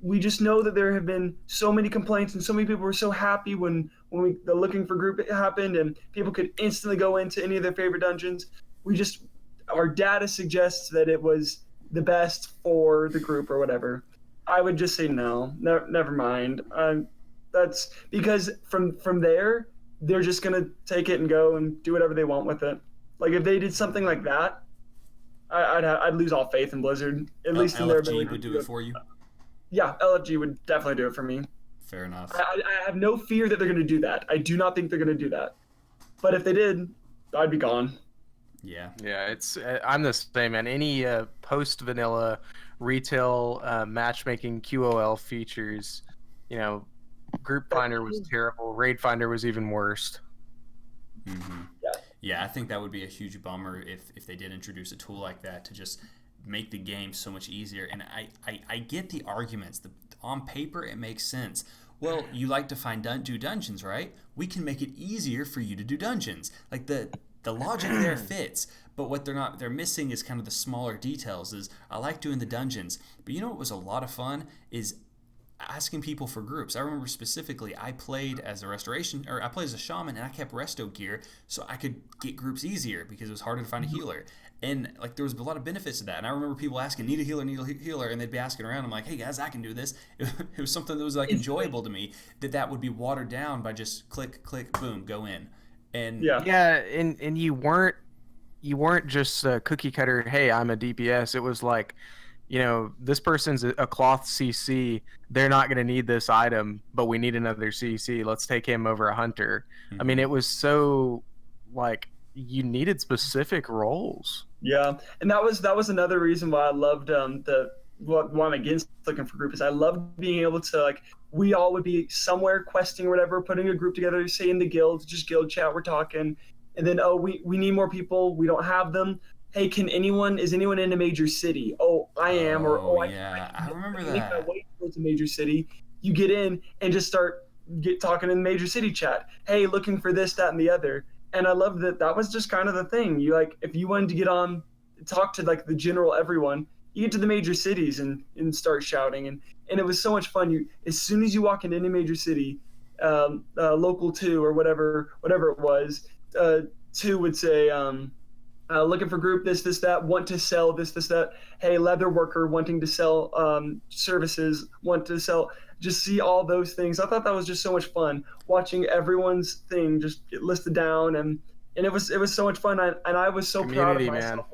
we just know that there have been so many complaints and so many people were so happy when the looking for group happened and people could instantly go into any of their favorite dungeons. Our data suggests that it was the best for the group or whatever. I would just say no, never mind. That's because from there, they're just going to take it and go and do whatever they want with it. Like if they did something like that, I'd lose all faith in Blizzard, at least in their ability. LFG would do it for you? Yeah, LFG would definitely do it for me. Fair enough. I have no fear that they're going to do that. I do not think they're going to do that. But if they did, I'd be gone. Yeah. Yeah, I'm the same, man. Any post-vanilla retail matchmaking QOL features, Group Finder was terrible. Raid Finder was even worse. Mm-hmm. Yeah, I think that would be a huge bummer if they did introduce a tool like that to just make the game so much easier. And I get the arguments. On paper, it makes sense. Well, you like to do dungeons, right? We can make it easier for you to do dungeons. Like the logic there fits, but what they're missing is kind of the smaller details. Is I like doing the dungeons, but what was a lot of fun is asking people for groups. I remember specifically I played as a shaman, and I kept resto gear so I could get groups easier because it was harder to find a healer. And there was a lot of benefits to that. And I remember people asking, need a healer, and they'd be asking around. I'm like, hey guys, I can do this. It was something that was enjoyable to me. That would be watered down by just click, boom, go in. And and you weren't just a cookie cutter. Hey, I'm a DPS. It was like this person's a cloth CC. They're not going to need this item, but we need another CC. Let's take him over a hunter. I mean, it was so like you needed specific roles. Yeah, and that was another reason why I loved why I'm against looking for group is I loved being able to, like, we all would be somewhere questing or whatever, putting a group together, say in the guild, just guild chat, we're talking, and then we need more people, we don't have them. Hey, is anyone in a major city? Oh, I am. I remember that. I wait till it's a major city. You get in and just start talking in the major city chat. Hey, looking for this, that, and the other. And I love that was just kind of the thing. You, like, if you wanted to get on, talk to like the general everyone, you get to the major cities and start shouting. And it was so much fun. As soon as you walk into any major city, local 2 or whatever it was, 2 would say, looking for group, this, that, want to sell this, that. Hey, leather worker wanting to sell services, want to sell. Just see all those things. I thought that was just so much fun, watching everyone's thing just get listed down, and it was so much fun. And I was so proud of myself.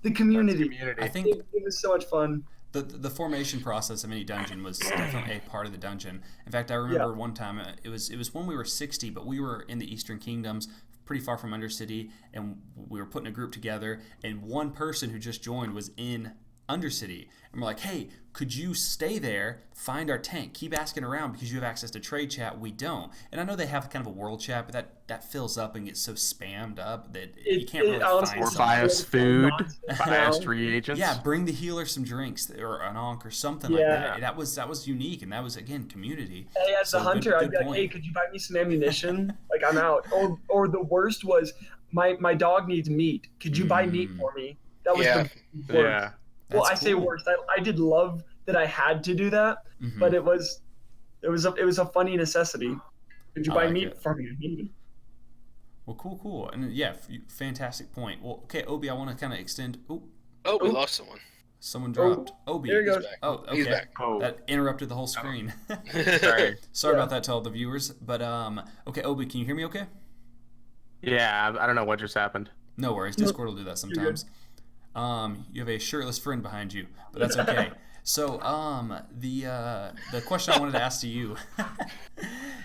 The community. I think it was so much fun. The formation process of any dungeon was definitely a part of the dungeon. In fact, I remember one time it was when we were 60, but we were in the Eastern Kingdoms, pretty far from Undercity, and we were putting a group together, and one person who just joined was in Undercity, and we're like, hey, could you stay there, find our tank, keep asking around because you have access to trade chat, we don't. And I know they have kind of a world chat, but that fills up and gets so spammed up that you can't really find something. Buy us food, buy us reagents. Yeah, bring the healer some drinks or an onk or something like that. That was unique, and that was, again, community. Hey, as a hunter, I'd be like, hey, could you buy me some ammunition? Like, I'm out. Or the worst was, my dog needs meat. Could you buy meat for me? That was the worst. Yeah. Well, I say worst. I did love that I had to do that, but it was a funny necessity. Could you buy meat for me? Well, cool. And yeah, fantastic point. Well, okay, Obi, I want to kind of extend. Oh, we lost someone. Someone dropped. Obi. There he goes. Oh, okay. He's back. That interrupted the whole screen. Sorry about that to all the viewers. But okay, Obi, can you hear me okay? Yeah, I don't know what just happened. No worries. Discord will do that sometimes. You have a shirtless friend behind you, but that's okay. So, the question I wanted to ask to you.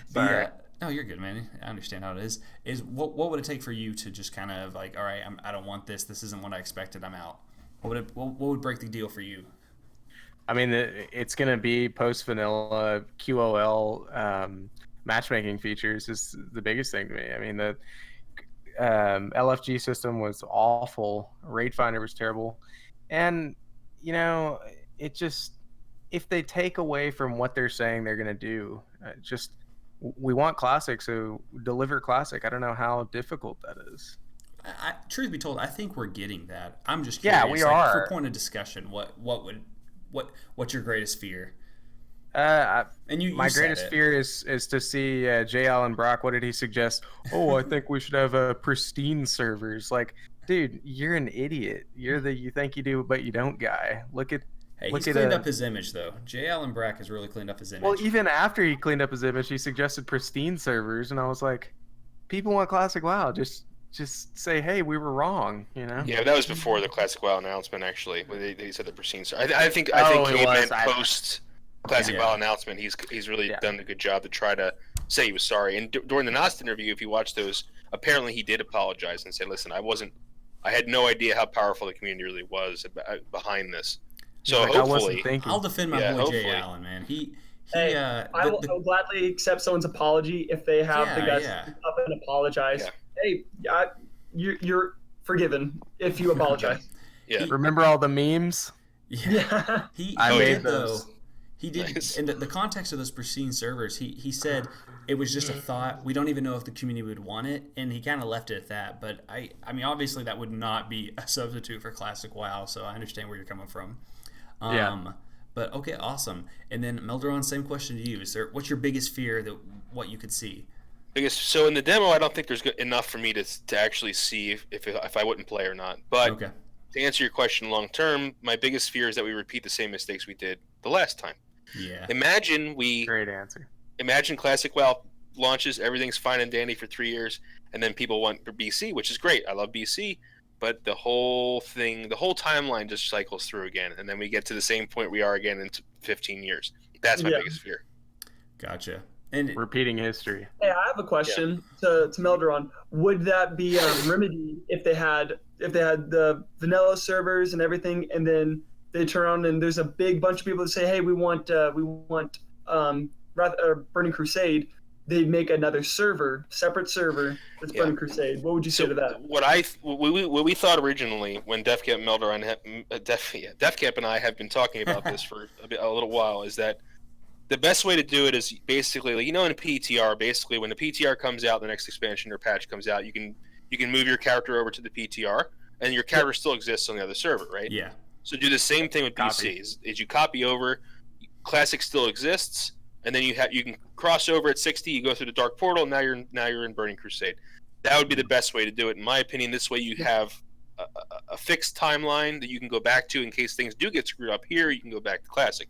Sorry. No, you're good, man. I understand how it is. Is what would it take for you to just kind of like, all right, I don't want this. This isn't what I expected. I'm out. What would break the deal for you? I mean, it's gonna be post vanilla QOL matchmaking features is the biggest thing to me. I mean, the LFG system was awful. Raid Finder was terrible, and it just, if they take away from what they're saying they're gonna do, we want classic, so deliver classic. I don't know how difficult that is. Truth be told, I think we're getting that. I'm just curious. Yeah, we are. For point of discussion, what's your greatest fear? My greatest fear is to see J. Allen Brock. What did he suggest? Oh, I think we should have pristine servers. Like, dude, you're an idiot. You're the you think you do but you don't guy. He's cleaned up his image, though. J. Allen Brack has really cleaned up his image. Well, even after he cleaned up his image, he suggested pristine servers, and I was like, people want Classic WoW. Just say, hey, we were wrong, Yeah, that was before the Classic WoW announcement, actually, when they said the pristine server. I think he meant post Classic WoW announcement. He's really done a good job to try to say he was sorry. And during the Nost interview, if you watch those, apparently he did apologize and say, listen, I had no idea how powerful the community really was behind this. So hopefully, I'll defend my boy Jay Allen, man. I will gladly accept someone's apology if they have the guts to up and apologize. Yeah. Hey, you're forgiven if you apologize. Remember all the memes? Yeah. I made those. He did. Nice. In the context of those pristine servers, he said it was just a thought. We don't even know if the community would want it, and he kind of left it at that. But I mean, obviously that would not be a substitute for Classic WoW, so I understand where you're coming from. But okay, awesome. And then Melderon, same question to you. What's your biggest fear that what you could see? So in the demo, I don't think there's enough for me to actually see if I wouldn't play or not. But to answer your question long term, my biggest fear is that we repeat the same mistakes we did the last time. Yeah. Great answer. Imagine Classic WoW launches, everything's fine and dandy for 3 years, and then people want BC, which is great. I love BC, but the whole timeline just cycles through again, and then we get to the same point we are again in 15 years. That's my biggest fear. Gotcha. And repeating history. Hey, I have a question to Melderon. Would that be Remedy if they had the vanilla servers and everything, and then they turn around and there's a big bunch of people that say, "Hey, we want Burning Crusade." They make another separate server that's Burning Crusade. What would you say to that? What we thought originally when Def Camp and I have been talking about this for a little while is that the best way to do it is basically, like, in a PTR, basically when the PTR comes out, the next expansion or patch comes out, you can move your character over to the PTR, and your character still exists on the other server, right? Yeah. So do the same thing with BC. Is you copy over, Classic still exists, and then you can cross over at 60, you go through the Dark Portal, and now you're in Burning Crusade. That would be the best way to do it, in my opinion. This way you have a fixed timeline that you can go back to in case things do get screwed up here. You can go back to Classic.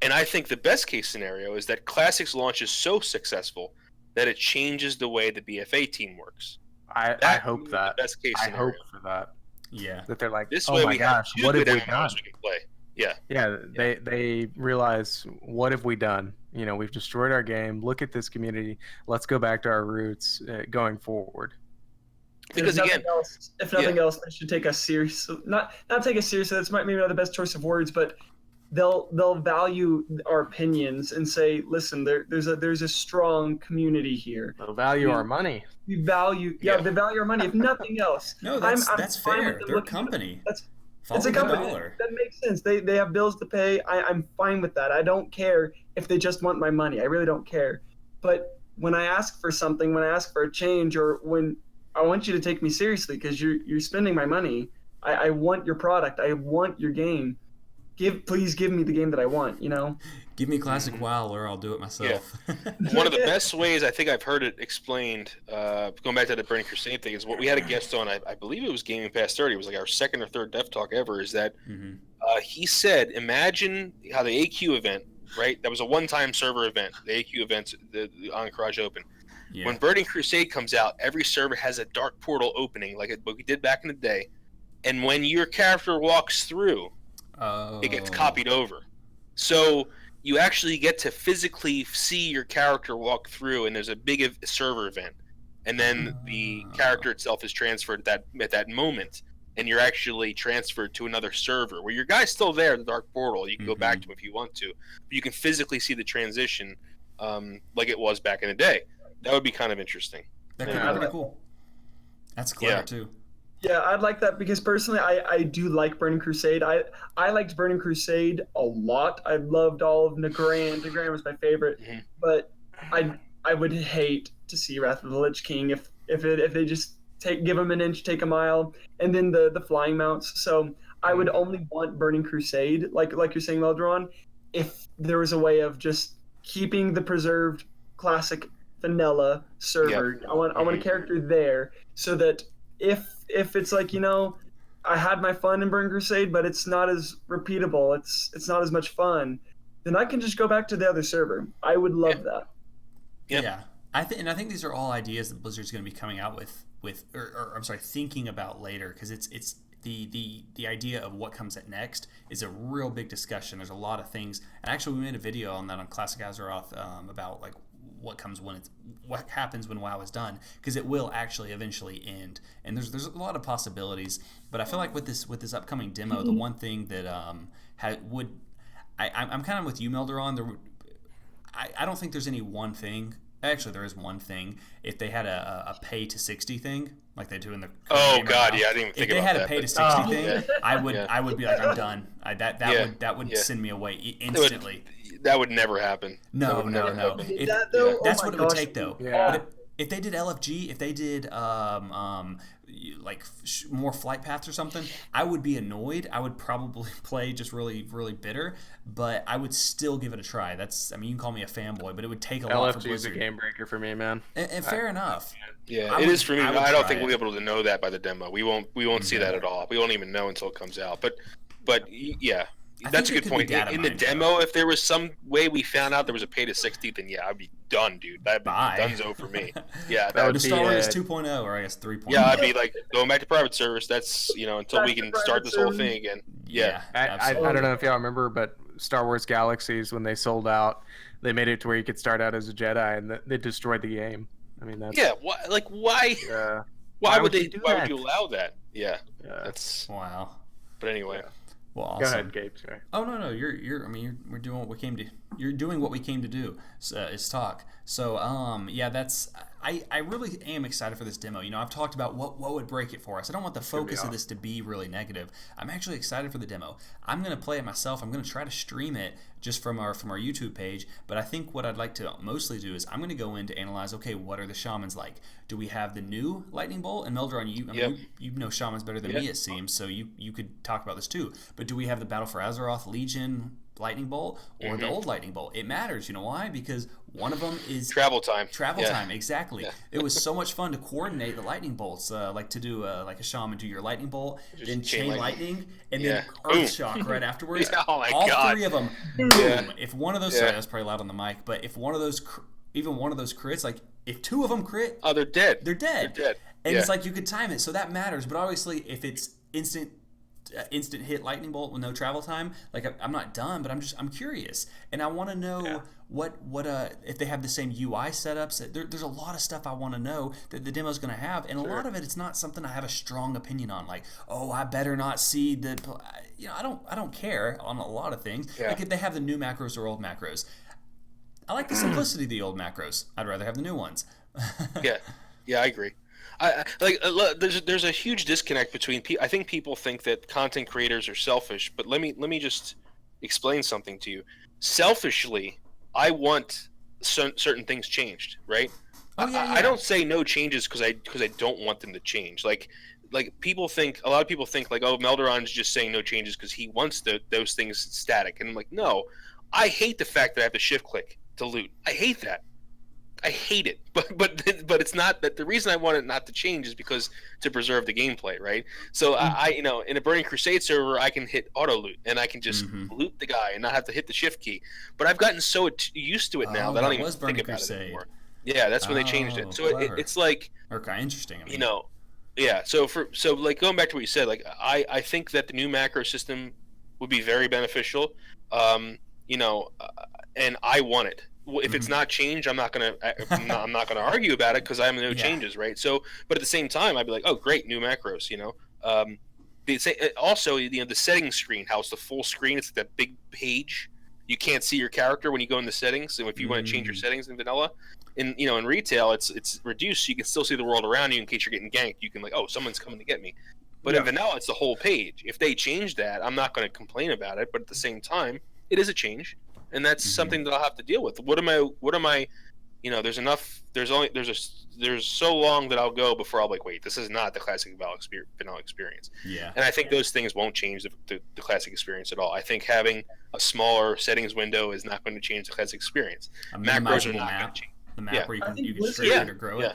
And I think the best case scenario is that Classic's launch is so successful that it changes the way the BFA team works. I hope that. The best case scenario. I hope for that. Yeah. That they're like, this oh way my gosh, what have we done? We can play. Yeah. Yeah, they realize, what have we done? We've destroyed our game. Look at this community. Let's go back to our roots going forward. Because if nothing else, they should take us seriously. Not take us seriously. That's maybe not the best choice of words, but they'll value our opinions and say, listen, there's a strong community here. They'll value our money. They value our money. If nothing else, no, that's fair. They're a company. It's a company. That makes sense. They have bills to pay. I'm fine with that. I don't care if they just want my money. I really don't care. But when I ask for something, when I ask for a change, or when I want you to take me seriously because you're spending my money, I want your product. I want your game. Please give me the game that I want, Give me Classic WoW or I'll do it myself. Yeah. One of the best ways I think I've heard it explained, going back to the Burning Crusade thing, is what we had a guest on, I believe it was Gaming Past 30, it was like our second or third Dev Talk ever, is that he said, imagine how the AQ event, right? That was a one-time server event, the AQ event, the Encourage Open. Yeah. When Burning Crusade comes out, every server has a dark portal opening, like what we did back in the day. And when your character walks through, it gets copied over. So you actually get to physically see your character walk through, and there's a big server event. And then the character itself is transferred at that moment, and you're actually transferred to another server where your guy's still there, the Dark Portal. You can go back to him if you want to. But you can physically see the transition like it was back in the day. That would be kind of interesting. That could be pretty cool. That's clever, too. Yeah, I'd like that because personally, I do like Burning Crusade. I liked Burning Crusade a lot. I loved all of Nagrand. Nagrand was my favorite, but I would hate to see Wrath of the Lich King if they just give him an inch, take a mile, and then the flying mounts. So I would only want Burning Crusade, like you're saying, Melderon, if there was a way of just keeping the preserved classic vanilla server. Yep. I want a character there so that if it's like, I had my fun in Burning Crusade, but it's not as repeatable, it's not as much fun, then I can just go back to the other server. I would love that. Yep. Yeah. I think these are all ideas that Blizzard's going to be coming out with thinking about later, because it's the idea of what comes next is a real big discussion. There's a lot of things, and actually we made a video on that on Classic Azeroth about like what happens when WoW is done, because it will actually eventually end, and there's a lot of possibilities. But I feel like with this upcoming demo, the one thing that I'm kind of with you, Melderon. I don't think there's any one thing. Actually, there is one thing. If they had a pay to 60 thing, like they do in the I didn't even think about that. If they had a pay to 60 thing, I would be like, I'm done. That would send me away instantly. That would never happen. No. That's what it would take, though. Yeah. But if they did LFG, if they did more flight paths or something, I would be annoyed. I would probably play just really, really bitter, but I would still give it a try. You can call me a fanboy, but it would take a lot for Blizzard. LFG is a game breaker for me, man. And fair enough. Yeah, it is for me. I don't think we'll be able to know that by the demo. We won't see that at all. We won't even know until it comes out. But yeah. That's a good point. In the demo, if there was some way we found out there was a pay to 60, then yeah, I'd be done, dude. That'd be donezo for me. Yeah, that would be Star Wars 2.0, or I guess 3.0. Yeah, I'd be like going back to private service. That's until we can start this whole thing again. Yeah, I don't know if y'all remember, but Star Wars Galaxies, when they sold out, they made it to where you could start out as a Jedi, and they destroyed the game. I mean, that's why? Why would they? Why would you allow that? Yeah, that's wow. But anyway. Well, awesome. Go ahead, Gabe. Sorry. Oh no, we're doing what we came to. You're doing what we came to do. Is talk. So I really am excited for this demo. I've talked about what would break it for us. I don't want the focus of this to be really negative. I'm actually excited for the demo. I'm gonna play it myself. I'm gonna try to stream it just from our YouTube page. But I think what I'd like to mostly do is I'm gonna go in to analyze. Okay, what are the shamans like? Do we have the new lightning bolt? And Melderon, you know shamans better than me, it seems. So you could talk about this too. But do we have the Battle for Azeroth Legion lightning bolt or the old lightning bolt? It matters. You know why? Because one of them is travel time, exactly. It was so much fun to coordinate the lightning bolts, like to do like a shaman do your lightning bolt, then chain lightning, and then earth shock right afterwards. Oh my all God. 3 of them, boom. If one of those, sorry, that's probably loud on the mic, but if one of those, even one of those crits, like if 2 of them crit, they're dead. They're dead. And it's like you could time it, so that matters. But obviously, if it's instant hit lightning bolt with no travel time, like I'm not done, but I'm curious, and I want to know what if they have the same UI setups. There's a lot of stuff I want to know that the demo's going to have, and a lot of it's not something I have a strong opinion on. Like, oh, I better not see the, I don't care on a lot of things. Like if they have the new macros or old macros, I like the simplicity of the old macros. I'd rather have the new ones. I agree. There's a huge disconnect between people. I think people think that content creators are selfish, but let me just explain something to you. Selfishly, I want certain things changed, right? I don't say no changes because I don't want them to change. Like people think, a lot of people think like, oh, Melderon's just saying no changes because he wants those things static, and I'm like, no, I hate the fact that I have to shift click to loot. I hate that. I hate it, but it's not that the reason I want it not to change is because to preserve the gameplay, right? So I in a Burning Crusade server I can hit auto loot and I can just loot the guy and not have to hit the shift key. But I've gotten so used to it now that I don't even think about it anymore. Yeah, that's when they changed it. So it's like interesting. I mean. So like going back to what you said, like I think that the new macro system would be very beneficial, and I want it. If it's not changed, I'm not gonna argue about it because I have no changes, right? So, but at the same time, I'd be like, oh, great, new macros, Also, the setting screen, how it's the full screen, it's that big page. You can't see your character when you go in the settings. So if you want to change your settings in vanilla, in retail, it's reduced, so you can still see the world around you in case you're getting ganked. You can like, oh, someone's coming to get me. But in vanilla, it's the whole page. If they change that, I'm not going to complain about it. But at the same time, it is a change. And that's something that I'll have to deal with. What am I? There's so long that I'll go before I'll be like, wait, this is not the classic vanilla experience. Yeah. And I think those things won't change the classic experience at all. I think having a smaller settings window is not going to change the classic experience. Macros are not going to change. The map where you can straight it or grow it.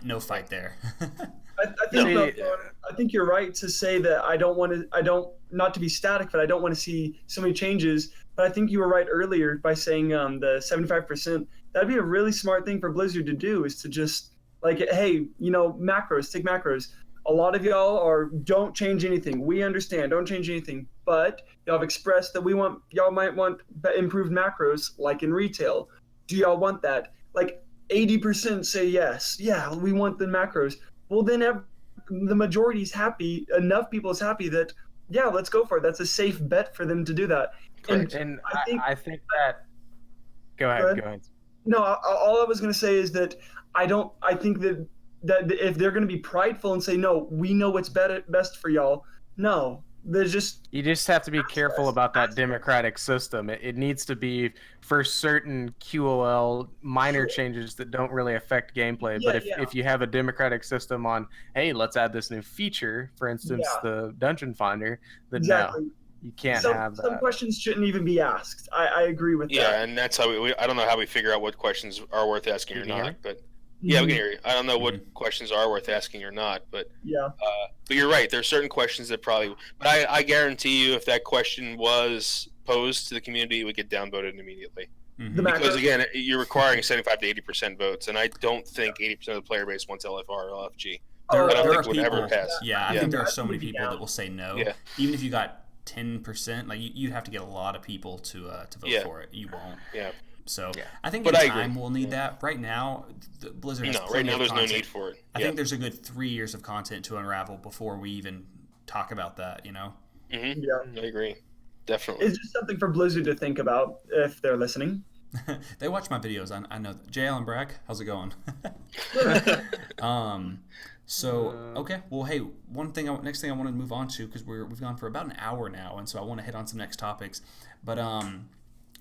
No fight there. I think you're right to say that not to be static, but I don't want to see so many changes. But I think you were right earlier by saying the 75%. That'd be a really smart thing for Blizzard to do, is to just like, hey, macros, take macros. A lot of y'all don't change anything. We understand, don't change anything. But y'all have expressed that y'all might want improved macros, like in retail. Do y'all want that? Like 80% say yes. Yeah, we want the macros. Well, then the majority's happy. Enough people is happy that, yeah, let's go for it. That's a safe bet for them to do that. And I think that. Go ahead. No, all I was going to say is that I think that if they're going to be prideful and say, no, we know what's best for y'all. No, you just have to be careful about that democratic system. It needs to be for certain QOL minor changes that don't really affect gameplay. But if you have a democratic system on, hey, let's add this new feature, for instance, the dungeon finder, then no, you can't have that. Some questions shouldn't even be asked. I agree with that. Yeah, and that's how I don't know how we figure out what questions are worth asking or not. But Yeah, we can hear you. I don't know what questions are worth asking or not, but but you're right. There's certain questions that probably. But I guarantee you, if that question was posed to the community, it would get downvoted immediately. Because again, you're requiring 75 to 80% votes, and I don't think 80% of the player base wants LFR or LFG. I don't think it would ever pass. Yeah, I think there are so many people that will say no. Yeah. Even if you got 10%, like you'd have to get a lot of people to vote for it. You won't. Yeah. So I think in time we'll need that. Right now, Blizzard has right now there's no need for it. I think there's a good 3 years of content to unravel before we even talk about that. You know. Mm-hmm. Yeah, I agree. Definitely. It's just something for Blizzard to think about if they're listening. They watch my videos. I know. J. Allen Brack, how's it going? So okay, well, hey, next thing I want to move on to, because we've gone for about an hour now, and so I want to hit on some next topics. But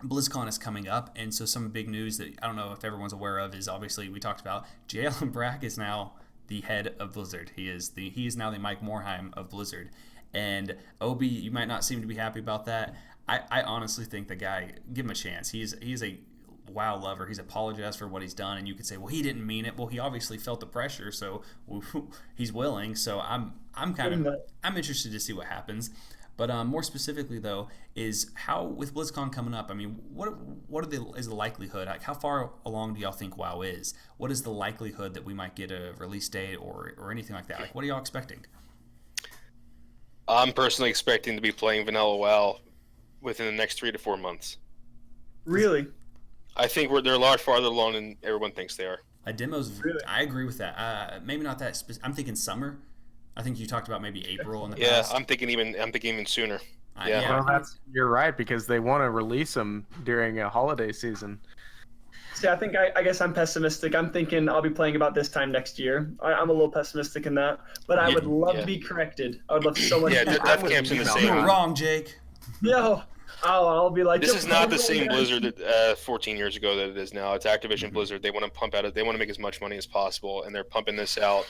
BlizzCon is coming up, and so some big news that I don't know if everyone's aware of is obviously we talked about J. Allen Brack is now the head of Blizzard. He is now the Mike Morhaime of Blizzard, and Obi, you might not seem to be happy about that. I honestly think the guy, give him a chance. He's a WoW lover. He's apologized for what he's done, and you could say, well, he didn't mean it. Well, he obviously felt the pressure, so he's willing. So I'm interested to see what happens. But more specifically, though, is how with BlizzCon coming up. I mean, is the likelihood? Like, how far along do y'all think WoW is? What is the likelihood that we might get a release date or anything like that? Like, what are y'all expecting? I'm personally expecting to be playing vanilla WoW within the next 3 to 4 months. Really? I think they're a lot farther along than everyone thinks they are. I agree with that. Maybe not that. I'm thinking summer. I think you talked about maybe April in the past. Yeah, I'm thinking even sooner. Well, you're right, because they want to release them during a holiday season. See, I guess I'm pessimistic. I'm thinking I'll be playing about this time next year. I'm a little pessimistic in that, but I would love to be corrected. I would love so much. Yeah, Death Camp's in the same. You're wrong, Jake. No. I'll be like. This is not the same Blizzard that 14 years ago that it is now. It's Activision Blizzard. They want to pump out. They want to make as much money as possible, and they're pumping this out.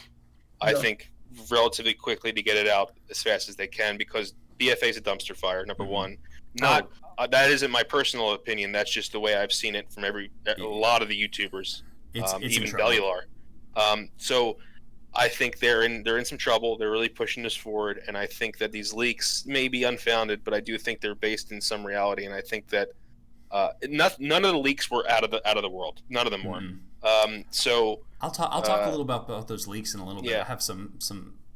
I think relatively quickly to get it out as fast as they can, because BFA is a dumpster fire. Number one, that isn't my personal opinion. That's just the way I've seen it from a lot of the YouTubers, even Bellular. So I think they're in some trouble. They're really pushing this forward, and I think that these leaks may be unfounded, but I do think they're based in some reality. And I think that none of the leaks were out of the world. None of them were. So I'll talk a little about those leaks in a little bit. I have some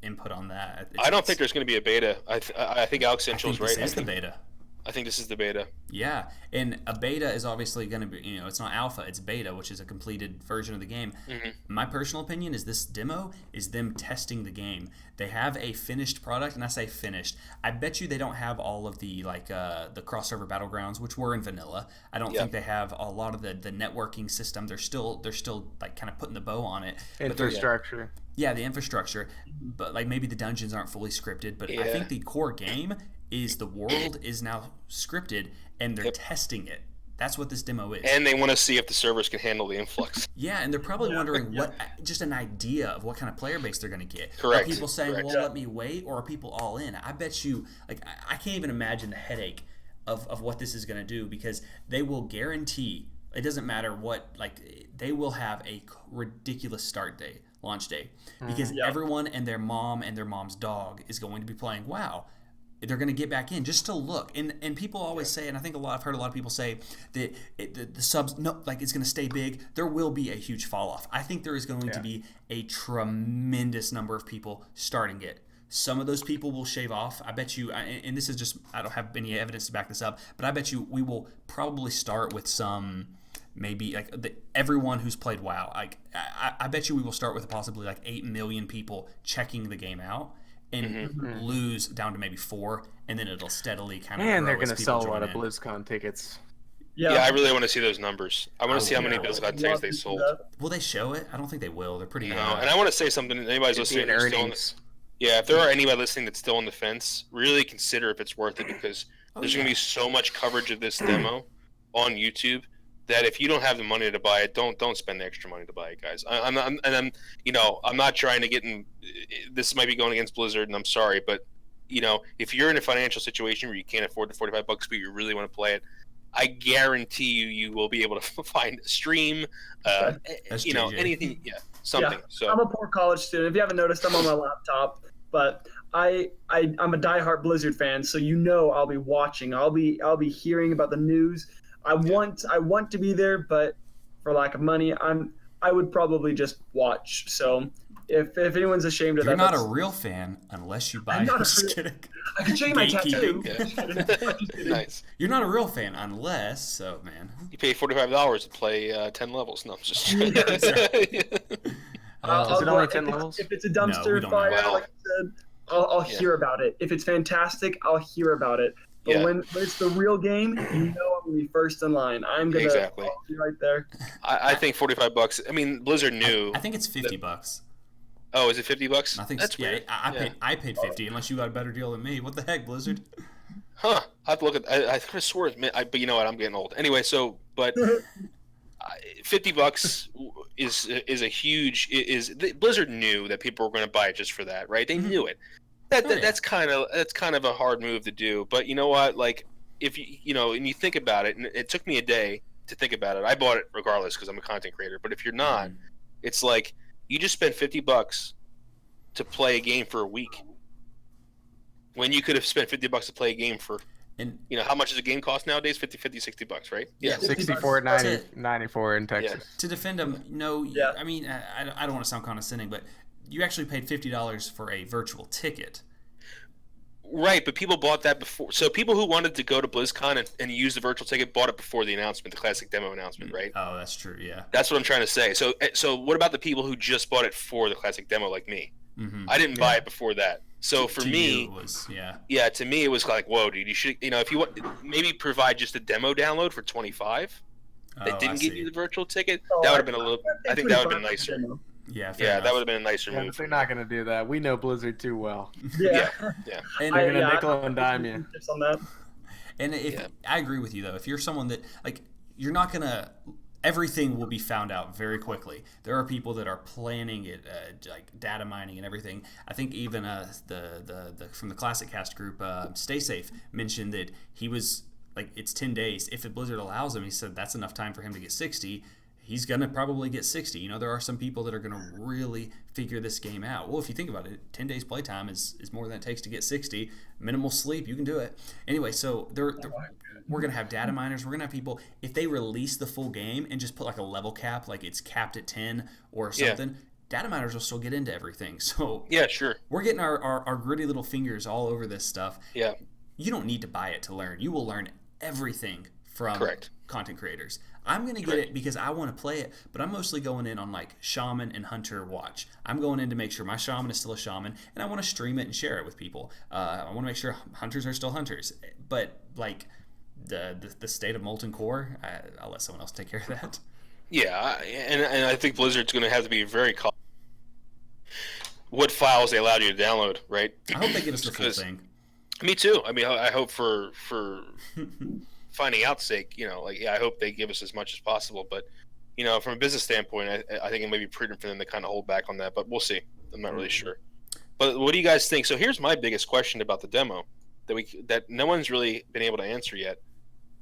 input on that. I don't think there's going to be a beta. I think Alex Central's right. This is the beta. I think this is the beta. Yeah, and a beta is obviously going to be, it's not alpha, it's beta, which is a completed version of the game. My personal opinion is this demo is them testing the game. They have a finished product, and I say finished. I bet you they don't have all of the the cross-server battlegrounds, which were in vanilla. I don't think they have a lot of the networking system. They're still like kind of putting the bow on it. Infrastructure. Yeah, the infrastructure, but like maybe the dungeons aren't fully scripted. But I think the core game is the world is now scripted, and they're testing it. That's what this demo is. And they want to see if the servers can handle the influx. Yeah, and they're probably wondering just an idea of what kind of player base they're going to get. Correct. Are people saying, well, let me wait, or are people all in? I bet you, I can't even imagine the headache of what this is going to do, because they will guarantee, it doesn't matter what, they will have a ridiculous launch day, because everyone and their mom and their mom's dog is going to be playing WoW. They're going to get back in just to look, and people always say, and I think I've heard a lot of people say that the subs, it's going to stay big. There will be a huge fall off. I think there is going to be a tremendous number of people starting it. Some of those people will shave off. I bet you, and this is just, I don't have any evidence to back this up, but I bet you we will probably start with some. Maybe everyone who's played WoW. I bet you we will start with possibly 8 million people checking the game out, and lose down to maybe 4, and then it'll steadily kind of. And they're going to sell a lot of BlizzCon tickets. Yeah, I really want to see those numbers. I want to see how many BlizzCon tickets they sold. Will they show it? I don't think they will. They're pretty. No, and I want to say something. Anybody's listening? If there are anybody listening that's still on the fence, really consider if it's worth it, because there's going to be so much coverage of this demo on YouTube that if you don't have the money to buy it, don't spend the extra money to buy it, guys. I'm not trying to get in. This might be going against Blizzard, and I'm sorry, but if you're in a financial situation where you can't afford the $45, but you really want to play it, I guarantee you will be able to find a stream, anything, something. Yeah. So I'm a poor college student. If you haven't noticed, I'm on my laptop, but I'm a diehard Blizzard fan, so I'll be watching. I'll be hearing about the news. I want to be there, but for lack of money, I would probably just watch. So if anyone's ashamed of You're that, not a real fan unless you buy. I'm just kidding. I can show you my tattoo. Nice. You're not a real fan unless, man. You pay $45 to play 10 levels. No, I'm just kidding. Is it only 10 levels? If it's a dumpster fire, like I said, I'll hear about it. If it's fantastic, I'll hear about it. But when it's the real game, I'm gonna be first in line. I'm gonna be right there. I think $45. I mean, Blizzard knew. I think it's $50. Oh, is it $50? I think that's weird. I paid $50 unless you got a better deal than me. What the heck, Blizzard? Huh? I have to look at. I could have swore but you know what? I'm getting old. Anyway, but $50 is a huge. Blizzard knew that people were going to buy it just for that, right? They knew it. That's kind of a hard move to do. But you know what? Like if and you think about it, and it took me a day to think about it. I bought it regardless because I'm a content creator. But if you're not, it's like. You just spent $50 to play a game for a week, when you could have spent $50 to play a game for. And how much does a game cost nowadays? $50-$60, right? Yeah, $64.94 in Texas. Yeah. To defend them, I mean, I don't want to sound condescending, but you actually paid $50 for a virtual ticket. Right, but people bought that before. So people who wanted to go to BlizzCon and use the virtual ticket bought it before the announcement, the classic demo announcement, right? Oh, that's true, yeah. That's what I'm trying to say. So what about the people who just bought it for the classic demo like me? Mm-hmm. I didn't buy it before that. So for me, it was, to me it was like, whoa, dude, you should, if you want, maybe provide just a demo download for $25 that didn't give you the virtual ticket. That would have been a little. I think that would have been nicer. Yeah, that would have been a nicer move. But they're not going to do that. We know Blizzard too well. Yeah. And they're going to nickel and dime you. On that. And I agree with you though. If you're someone that you're not going to. Everything will be found out very quickly. There are people that are planning it, like data mining and everything. I think even the from the Classic Cast group, Stay Safe, mentioned that he was like, it's 10 days. If Blizzard allows him, he said that's enough time for him to get 60. He's going to probably get 60. There are some people that are going to really figure this game out. Well, if you think about it, 10 days playtime is more than it takes to get 60. Minimal sleep, you can do it. Anyway, so we're going to have data miners. We're going to have people, if they release the full game and just put like a level cap, like it's capped at 10 or something, data miners will still get into everything. So yeah, sure. We're getting our gritty little fingers all over this stuff. Yeah. You don't need to buy it to learn. You will learn everything from content creators. I'm going to get it because I want to play it, but I'm mostly going in on like Shaman and Hunter watch. I'm going in to make sure my Shaman is still a Shaman, and I want to stream it and share it with people. I want to make sure Hunters are still Hunters. But like the state of Molten Core, I'll let someone else take care of that. Yeah, and I think Blizzard's going to have to be very cautious what files they allowed you to download, right? I hope they give us the full thing. Me too. I mean, I hope for finding out's sake, I hope they give us as much as possible. But, from a business standpoint, I think it may be prudent for them to kind of hold back on that. But we'll see. I'm not really sure. But what do you guys think? So here's my biggest question about the demo that no one's really been able to answer yet.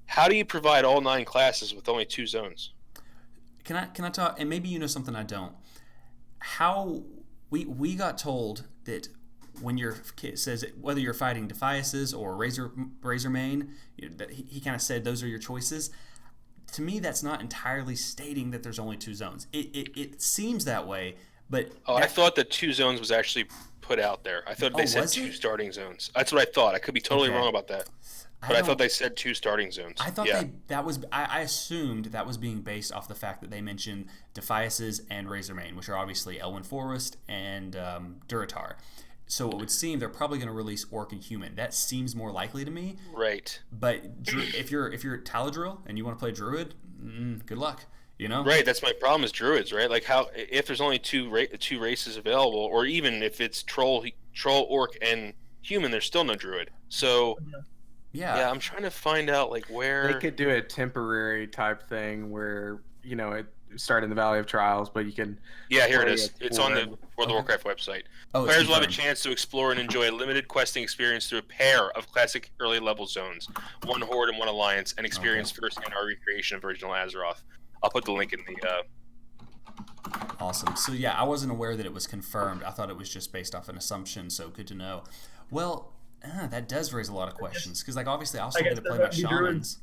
How do you provide all 9 classes with only 2 zones? Can I talk? And maybe you know something I don't. How we got told that when your kid says whether you're fighting Defiaces or Razor Main, that he kind of said those are your choices. To me, that's not entirely stating that there's only 2 zones. It seems that way, but I thought that 2 zones was actually put out there. I thought they said 2 starting zones. That's what I thought. I could be totally wrong about that. But I thought they said 2 starting zones. I thought I assumed that was being based off the fact that they mentioned Defiaces and Razormane, which are obviously Elwyn Forest and Duratar. So it would seem they're probably going to release Orc and Human. That seems more likely to me. Right. But if you're Taladrill and you want to play Druid, good luck. Right. That's my problem is Druids, right? Like if there's only two races available, or even if it's Troll, Orc, and Human, there's still no Druid. So. Yeah, I'm trying to find out like where they could do a temporary type thing where start in the Valley of Trials, but you can. Yeah, here it is. It's on the World of Warcraft website. Oh, Players will have a chance to explore and enjoy a limited questing experience through a pair of classic early level zones, one Horde and one Alliance, and experience first-hand our recreation of original Azeroth. I'll put the link in the. Awesome. So yeah, I wasn't aware that it was confirmed. I thought it was just based off an assumption. So good to know. Well, that does raise a lot of questions because, like, obviously, I'll still get to play my shamans.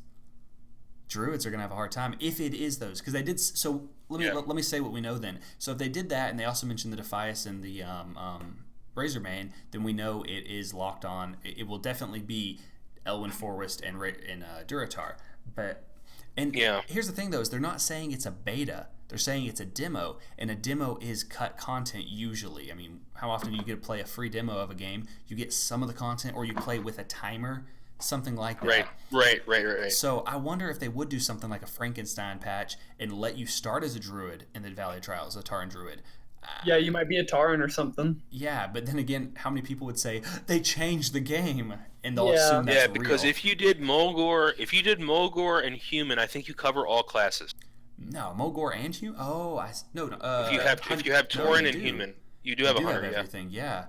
Druids are gonna have a hard time if it is those because they did. So let me say what we know then. So if they did that and they also mentioned the Defias and the Razormane, then we know it is locked on. It will definitely be Elwyn Forrest and Duratar. But here's the thing though: is they're not saying it's a beta. They're saying it's a demo, and a demo is cut content usually. I mean, how often do you get to play a free demo of a game? You get some of the content, or you play with a timer, something like that. Right. So I wonder if they would do something like a Frankenstein patch and let you start as a druid in the Valley of Trials, a Tauren druid. Yeah, you might be a Tauren or something. Yeah, but then again, how many people would say they changed the game and they'll assume that's real? Yeah, because if you did Mulgore and human, I think you cover all classes. No, Mulgore and human. Oh, no. If you have Tauren and human, you do have a hunter. Everything. Yeah.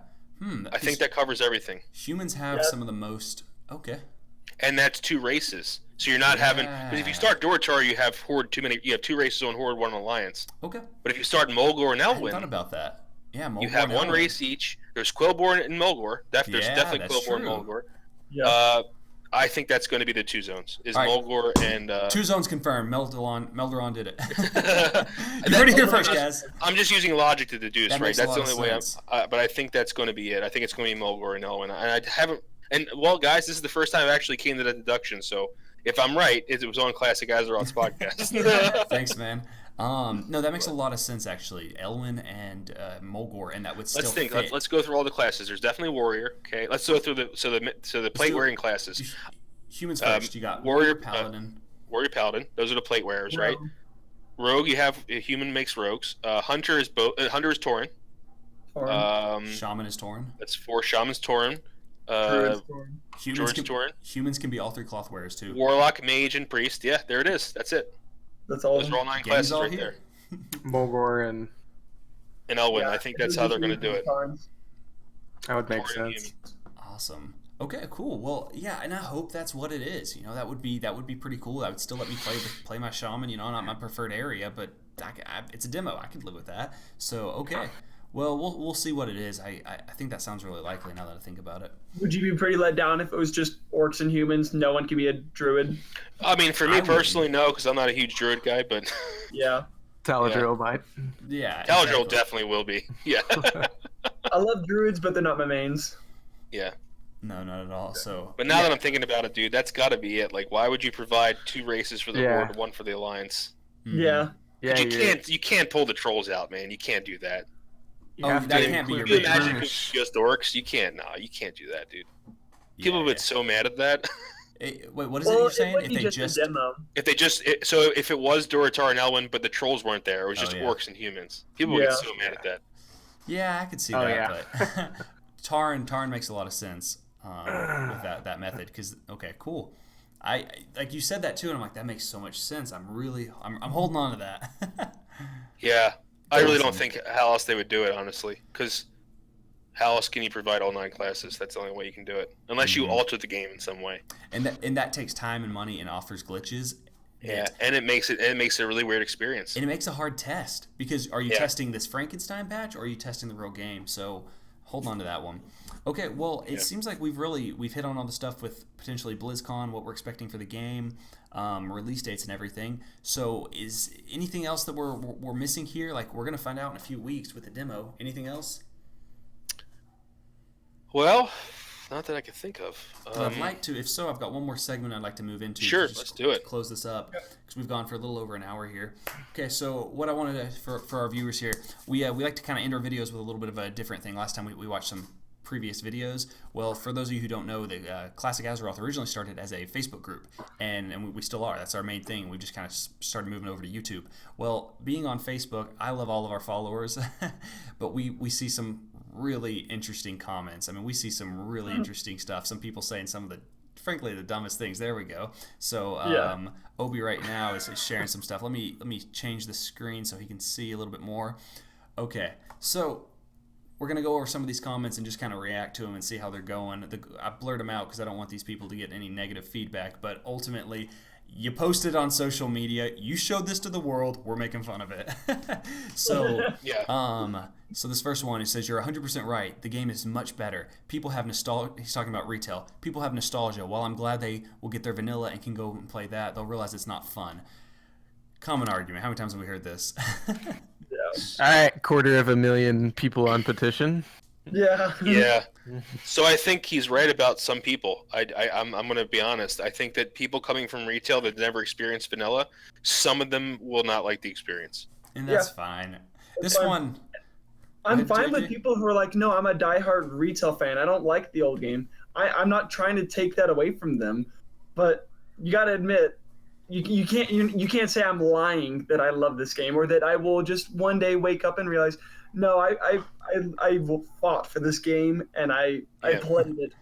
I think that covers everything. Humans have some of the most. Okay. And that's 2 races, so you're not having. Because if you start Duratar, you have Horde too many. You have 2 races on Horde, 1 Alliance. Okay. But if you start Mulgore and Elwyn, I thought about that. Yeah, Mulgore you have 1 race each. There's Quillborn and Mulgore. There's definitely Quillborn and Mulgore. Yeah. I think that's going to be the 2 zones. Is Mulgore and 2 zones confirmed. Melderon did it. You heard it here first, guys. I'm just using logic to deduce, right? That's the only way. But I think that's going to be it. I think it's going to be Mulgore and Elwyn. And I haven't. And well, guys, this is the first time I actually came to that deduction. So if I'm right, it was on Classic Azeroth's podcast. Thanks, man. No, that makes a lot of sense actually. Elwyn and Mulgore, and that would still. Let's go through all the classes. There's definitely warrior. Okay, let's go through the plate wearing classes. Humans first. You got warrior, paladin. Warrior paladin. Those are the plate wearers, right? Rogue. You have a human makes rogues. Hunter is Hunter is Tauren. Shaman is Tauren. That's 4 shamans Tauren. Humans can be all 3 cloth wearers too. Warlock, mage, and priest. Yeah, there it is. That's it. That's all. Those are all 9 classes right there. Mulgore and Elwyn. I think that's how they're going to do it. That would make sense. Awesome. Okay, cool. Well, yeah, and I hope that's what it is. You know, that would be pretty cool. That would still let me play my shaman. You know, not my preferred area, but it's a demo. I could live with that. So okay. Well, we'll see what it is. I think that sounds really likely now that I think about it. Would you be pretty let down if it was just orcs and humans? No one can be a druid. I mean, for me personally, no, because I'm not a huge druid guy. But yeah, Taladriel might. Yeah, Taladriel definitely will be. Yeah. I love druids, but they're not my mains. Yeah. No, not at all. So. But now that I'm thinking about it, dude, that's got to be it. Like, why would you provide 2 races for the Horde, 1 for the Alliance? Yeah. Yeah. You can't pull the trolls out, man. You can't do that. That can't be your main. Imagine just orcs. You can't. No, you can't do that, dude. People have been so mad at that. Wait, what is it you're saying? If if it was Duratar and Elwyn, but the trolls weren't there, it was just orcs and humans. People would get so mad at that. Yeah, I could see that. But Tauren makes a lot of sense with that method. Because cool. I like you said that too, and I'm like, that makes so much sense. I'm holding on to that. Yeah. I really don't think how else they would do it, honestly. Because how else can you provide all 9 classes? That's the only way you can do it. Unless you alter the game in some way. And that takes time and money and offers glitches. Yeah, and it makes it a really weird experience. And it makes a hard test. Because are you testing this Frankenstein patch or are you testing the real game? So hold on to that one. Okay, well, it seems like we've hit on all the stuff with potentially BlizzCon, what we're expecting for the game, release dates and everything. So is anything else that we're missing here? Like, we're going to find out in a few weeks with the demo. Anything else? Well, not that I can think of. I'd like to. If so, I've got one more segment I'd like to move into. Sure, let's do it. Close this up because we've gone for a little over an hour here. Okay, so what I wanted to, for our viewers here, we like to kind of end our videos with a little bit of a different thing. Last time we watched some previous videos. Well, for those of you who don't know, the Classic Azeroth originally started as a Facebook group, and we still are. That's our main thing. We just kind of started moving over to YouTube. Well, being on Facebook, I love all of our followers, but we see some really interesting comments. I mean, we see some really interesting stuff. Some people saying some of the frankly the dumbest things. There we go. So Obi right now is sharing some stuff. Let me change the screen so he can see a little bit more. Okay, so we're going to go over some of these comments and just kind of react to them and see how they're going. I blurred them out because I don't want these people to get any negative feedback, but ultimately, you posted on social media, you showed this to the world, we're making fun of it. So, so this first one, it says, you're 100% right. The game is much better. People have nostalgia. He's talking about retail. People have nostalgia. While I'm glad they will get their vanilla and can go and play that, they'll realize it's not fun. Common argument. How many times have we heard this? All right, 250,000 people on petition. Yeah. So I think he's right about some people. I'm going to be honest. I think that people coming from retail that never experienced vanilla, some of them will not like the experience. And that's fine. This one... I'm fine with people who are like, no, I'm a diehard retail fan. I don't like the old game. I'm not trying to take that away from them, but you got to admit, you can't say I'm lying that I love this game or that I will just one day wake up and realize, no, I fought for this game and I played it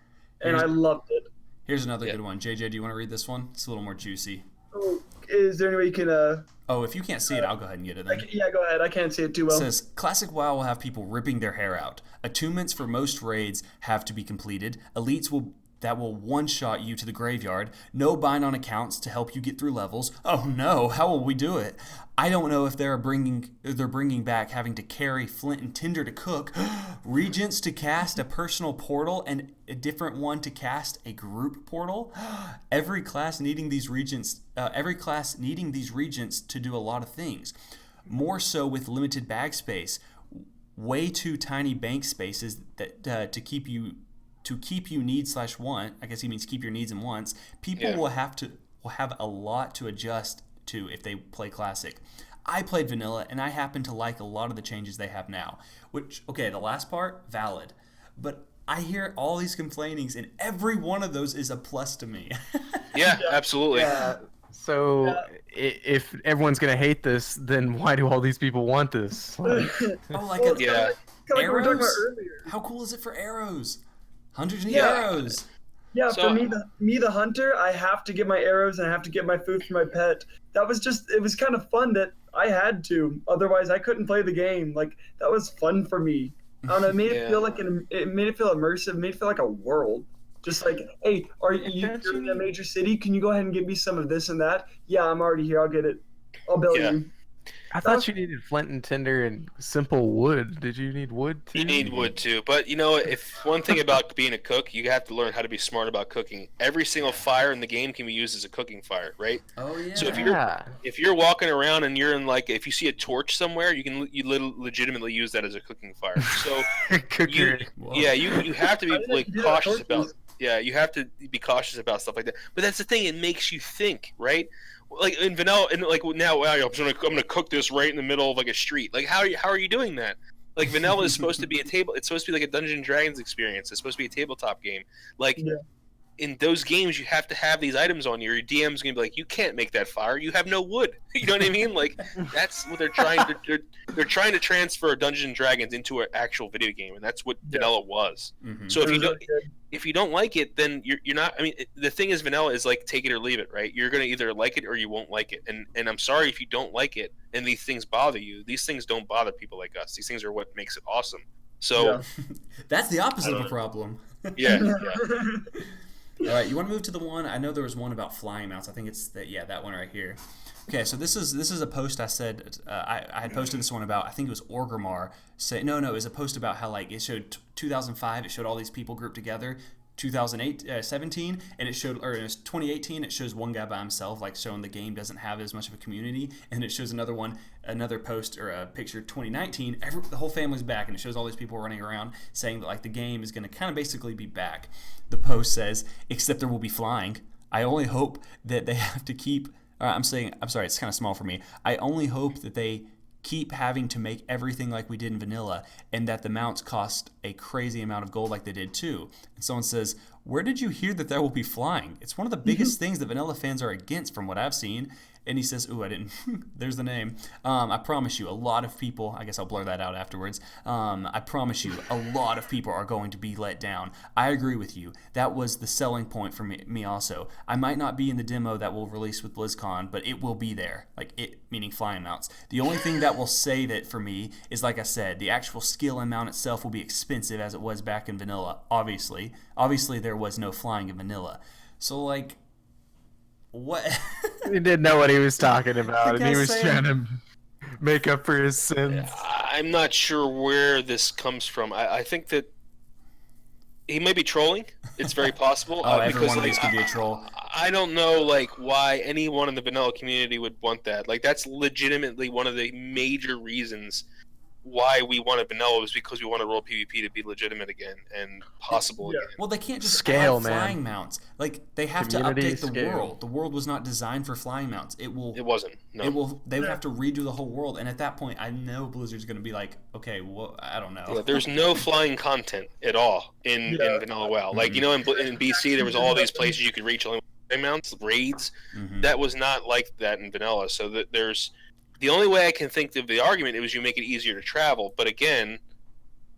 and I loved it. Here's another good one. JJ, do you want to read this one? It's a little more juicy. Oh, is there any way you can? Oh, if you can't see it, I'll go ahead and get it then. Go ahead. I can't see it too well. It says, Classic WoW will have people ripping their hair out. Attunements for most raids have to be completed. Elites will one-shot you to the graveyard. No bind on accounts to help you get through levels. Oh no, how will we do it? I don't know if they're bringing back having to carry flint and tinder to cook, regents to cast a personal portal and a different one to cast a group portal. Every class needing these regents to do a lot of things. More so with limited bag space. Way too tiny bank spaces that to keep you need/want. I guess he means keep your needs and wants. People will have a lot to adjust to if they play Classic. I played Vanilla, and I happen to like a lot of the changes they have now. Which, okay, the last part, valid. But I hear all these complainings, and every one of those is a plus to me. Yeah, absolutely. So if everyone's going to hate this, then why do all these people want this? Arrows? We were talking about earlier. How cool is it for arrows? Hundreds of arrows. Yeah, so, for me, the hunter, I have to get my arrows and I have to get my food for my pet. It was kind of fun that I had to. Otherwise, I couldn't play the game. Like, that was fun for me. I don't know, it made it feel like it made it feel immersive, made it feel like a world. Just like, hey, you're in a major city? Can you go ahead and give me some of this and that? Yeah, I'm already here. I'll get it. I'll build you. I thought you needed flint and tinder and simple wood. Did you need wood too? You need wood too. But if one thing about being a cook, you have to learn how to be smart about cooking. Every single fire in the game can be used as a cooking fire, right? Oh yeah. So if you're walking around and you're in if you see a torch somewhere, you legitimately use that as a cooking fire. So you have to be cautious about. Yeah, you have to be cautious about stuff like that. But that's the thing; it makes you think, right? Like in vanilla, and now, I'm gonna cook this right in the middle of a street. Like how are you doing that? Like vanilla is supposed to be it's supposed to be like a Dungeons and Dragons experience. It's supposed to be a tabletop game. In those games, you have to have these items on you. Your DM's gonna be like, you can't make that fire. You have no wood. You know what I mean? Like that's what they're trying to. They're trying to transfer Dungeons and Dragons into an actual video game, and that's what vanilla was. Mm-hmm. So if you don't like it, then you're not. I mean, the thing is, vanilla is like take it or leave it, right? You're gonna either like it or you won't like it. And I'm sorry if you don't like it and these things bother you. These things don't bother people like us. These things are what makes it awesome. So that's the opposite of a problem. Yeah. All right, you want to move to the one? I know there was one about flying mounts. I think it's that one right here. Okay, so this is a post I said I had posted this one about. I think it was Orgrimmar. It was a post about how it showed 2005. It showed all these people grouped together. 2017, and it showed, or it was 2018. It shows one guy by himself, showing the game doesn't have as much of a community. And it shows another post or a picture 2019. The whole family's back, and it shows all these people running around saying that the game is going to kind of basically be back. The post says, except there will be flying. I only hope that they have to keep. I'm sorry, it's kind of small for me. I only hope that they keep having to make everything like we did in vanilla, and that the mounts cost a crazy amount of gold like they did too. And someone says, where did you hear that there will be flying? It's one of the biggest things that vanilla fans are against from what I've seen. And he says, ooh, I didn't, there's the name. I promise you, a lot of people, I guess I'll blur that out afterwards. I promise you, a lot of people are going to be let down. I agree with you. That was the selling point for me also. I might not be in the demo that will release with BlizzCon, but it will be there. Like it, meaning flying mounts. The only thing that will save it for me is, like I said, the actual skill and mount itself will be expensive as it was back in vanilla, obviously. Obviously, there was no flying in vanilla. So, like, what? He didn't know what he was talking about, and he was saying... trying to make up for his sins. I'm not sure where this comes from. I think that he may be trolling. It's very possible. Every one of these could be a troll. I don't know, like, why anyone in the vanilla community would want that. Like, that's legitimately one of the major reasons why we wanted vanilla, was because we want to roll PvP to be legitimate again and possible again. Well, they can't just scale, add flying mounts. Like, they have Community to update the scale. world. The world was not designed for flying mounts. It wasn't. No. They would have to redo the whole world. And at that point, I know Blizzard's going to be like, okay, well, I don't know. Yeah, there's no flying content at all in vanilla WoW. Like, you know, in BC, there was all these places you could reach only flying mounts, raids. That was not like that in vanilla. So that there's... The only way I can think of the argument is you make it easier to travel, but again,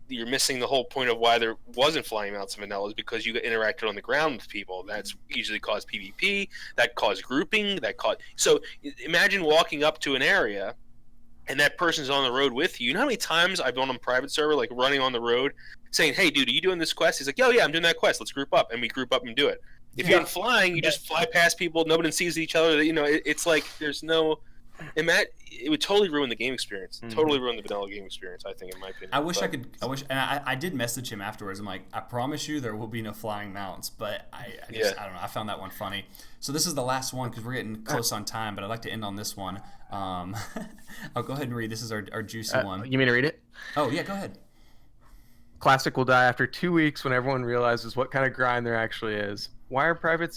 you're missing the whole point of why there wasn't flying mounts in vanilla, is because you interacted on the ground with people. That's usually caused PvP, that caused grouping, So imagine walking up to an area and that person's on the road with you. You know how many times I've been on a private server, like running on the road, saying, hey, dude, are you doing this quest? He's like, oh, yeah, I'm doing that quest. Let's group up. And we group up and do it. If you're flying, you just fly past people. Nobody sees each other. You know, it's like there's no... it would totally ruin the game experience. Totally ruin the vanilla game experience, I think, in my opinion. I wish, and I did message him afterwards. I'm like, I promise you there will be no flying mounts, but I don't know. I found that one funny. So this is the last one because we're getting close on time, but I'd like to end on this one. I'll go ahead and read. This is our juicy one. You mean to read it? Oh, yeah, go ahead. Classic will die after 2 weeks when everyone realizes what kind of grind there actually is. Why are private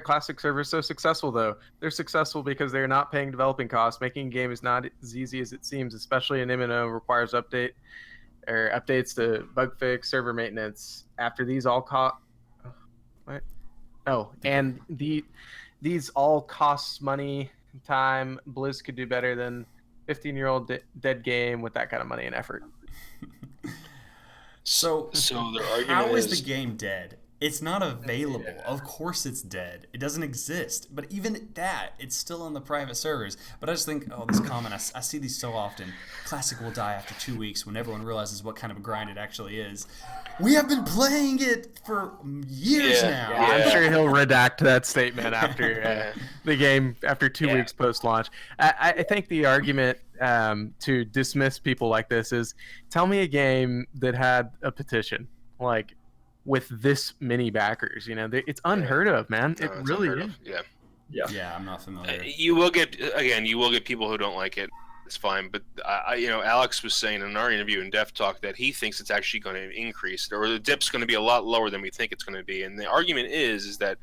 Classic servers so successful, though? They're successful because they're not paying developing costs. Making a game is not as easy as it seems, especially an MMO requires updates to bug fix, server maintenance. After these all these all costs money, time. Blizz could do better than 15-year-old dead game with that kind of money and effort. So their argument how is the game dead? It's not available. Yeah. Of course it's dead. It doesn't exist. But even at that, it's still on the private servers. But I just think, this comment, I see these so often. Classic will die after 2 weeks when everyone realizes what kind of a grind it actually is. We have been playing it for years now. Yeah. I'm sure he'll redact that statement after the game, after 2 weeks post-launch. I think the argument to dismiss people like this is, tell me a game that had a petition. Like, with this many backers, you know, it's unheard of, man. It really is. Yeah, I'm not familiar. You will get people who don't like it. It's fine, but Alex was saying in our interview in Def Talk that he thinks it's actually going to increase, or the dip's going to be a lot lower than we think it's going to be. And the argument is that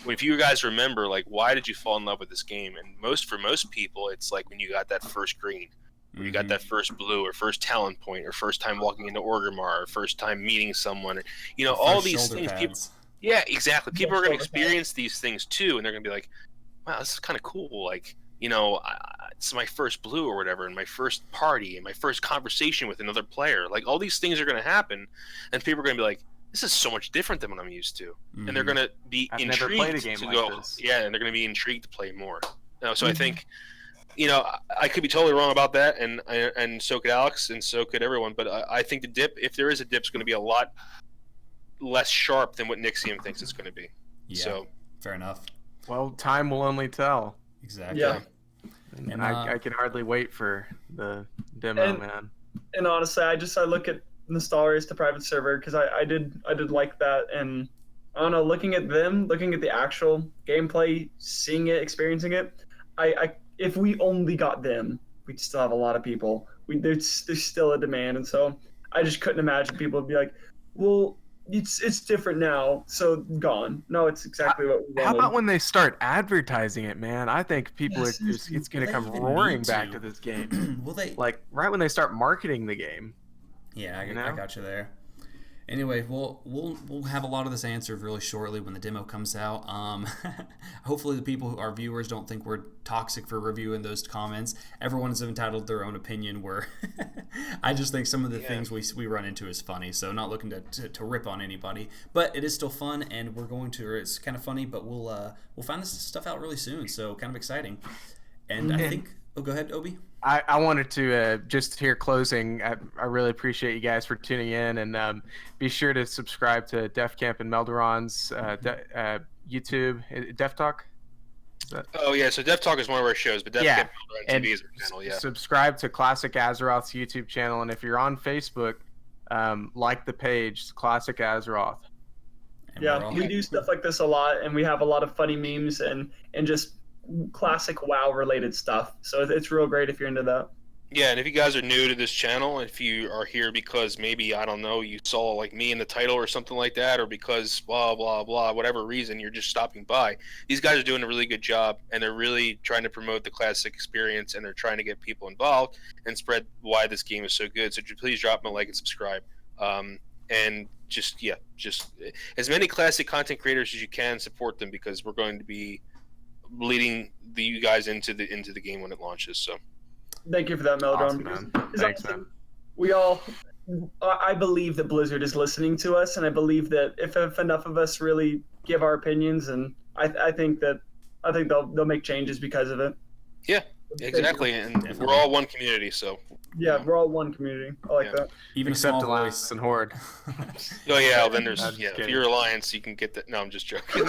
if you guys remember, like, why did you fall in love with this game? And for most people, it's like when you got that first green. You got that first blue, or first talent point, or first time walking into Orgrimmar, or first time meeting someone. You know, all these things. Yeah, exactly. People are going to experience these things too, and they're going to be like, "Wow, this is kind of cool." Like, you know, it's my first blue or whatever, and my first party, and my first conversation with another player. Like, all these things are going to happen, and people are going to be like, "This is so much different than what I'm used to," and they're going to be intrigued never played a game to like go. this. Yeah, and they're going to be intrigued to play more. So I think. You know, I could be totally wrong about that, and so could Alex, and so could everyone. But I think the dip, if there is a dip, is going to be a lot less sharp than what Nixium thinks it's going to be. Yeah, so fair enough. Well, time will only tell. Exactly. Yeah. And I can hardly wait for the demo, man. And honestly, I look at Nostalria as the private server because I did like that, and I don't know, looking at the actual gameplay, seeing it, experiencing it, if we only got them, we'd still have a lot of people. There's still a demand, and so I just couldn't imagine people would be like, well, it's different now, so gone. No, it's exactly what we wanted. How about when they start advertising it, man? I think people it's going to come roaring back to this game. Will they? Like, right when they start marketing the game. Yeah, I got you there. Anyway, we'll have a lot of this answered really shortly when the demo comes out. Hopefully, the people, our viewers, don't think we're toxic for reviewing those comments. Everyone is entitled to their own opinion. Where I just think some of the things we run into is funny. So not looking to rip on anybody, but it is still fun, and we're going to. It's kind of funny, but we'll find this stuff out really soon. So kind of exciting. And I think. Oh, go ahead, Obi. I wanted to just here closing. I really appreciate you guys for tuning in, and be sure to subscribe to Def Camp and Melderon's YouTube. Def Talk. Oh yeah, so Def Talk is one of our shows, but Def Camp and Melderon TV is our channel. Yeah. Subscribe to Classic Azeroth's YouTube channel, and if you're on Facebook, like the page Classic Azeroth. Yeah, we do stuff like this a lot, and we have a lot of funny memes and just classic WoW related stuff. So it's real great if you're into that. Yeah, and if you guys are new to this channel, if you are here because maybe, I don't know, you saw like me in the title or something like that, or because blah, blah, blah, whatever reason, you're just stopping by, these guys are doing a really good job, and they're really trying to promote the classic experience, and they're trying to get people involved and spread why this game is so good. So please drop them a like and subscribe. And just as many classic content creators as you can, support them, because we're going to be leading you guys into the game when it launches. So thank you for that, Melderon. Awesome, man. Thanks, man. I believe that Blizzard is listening to us, and I believe that if enough of us really give our opinions, and I think they'll make changes because of it. Yeah, exactly. And we're all one community, so yeah, we're all one community. I like that. Even Except a small voice Alliance and Horde. Oh yeah, well, then there's kidding. if you're Alliance, you can get that. No, I'm just joking.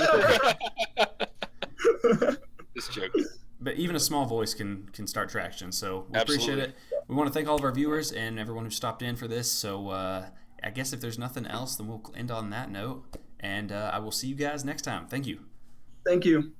Just joking. But even a small voice can start traction. So we appreciate it. We want to thank all of our viewers and everyone who stopped in for this. So I guess if there's nothing else, then we'll end on that note. And I will see you guys next time. Thank you. Thank you.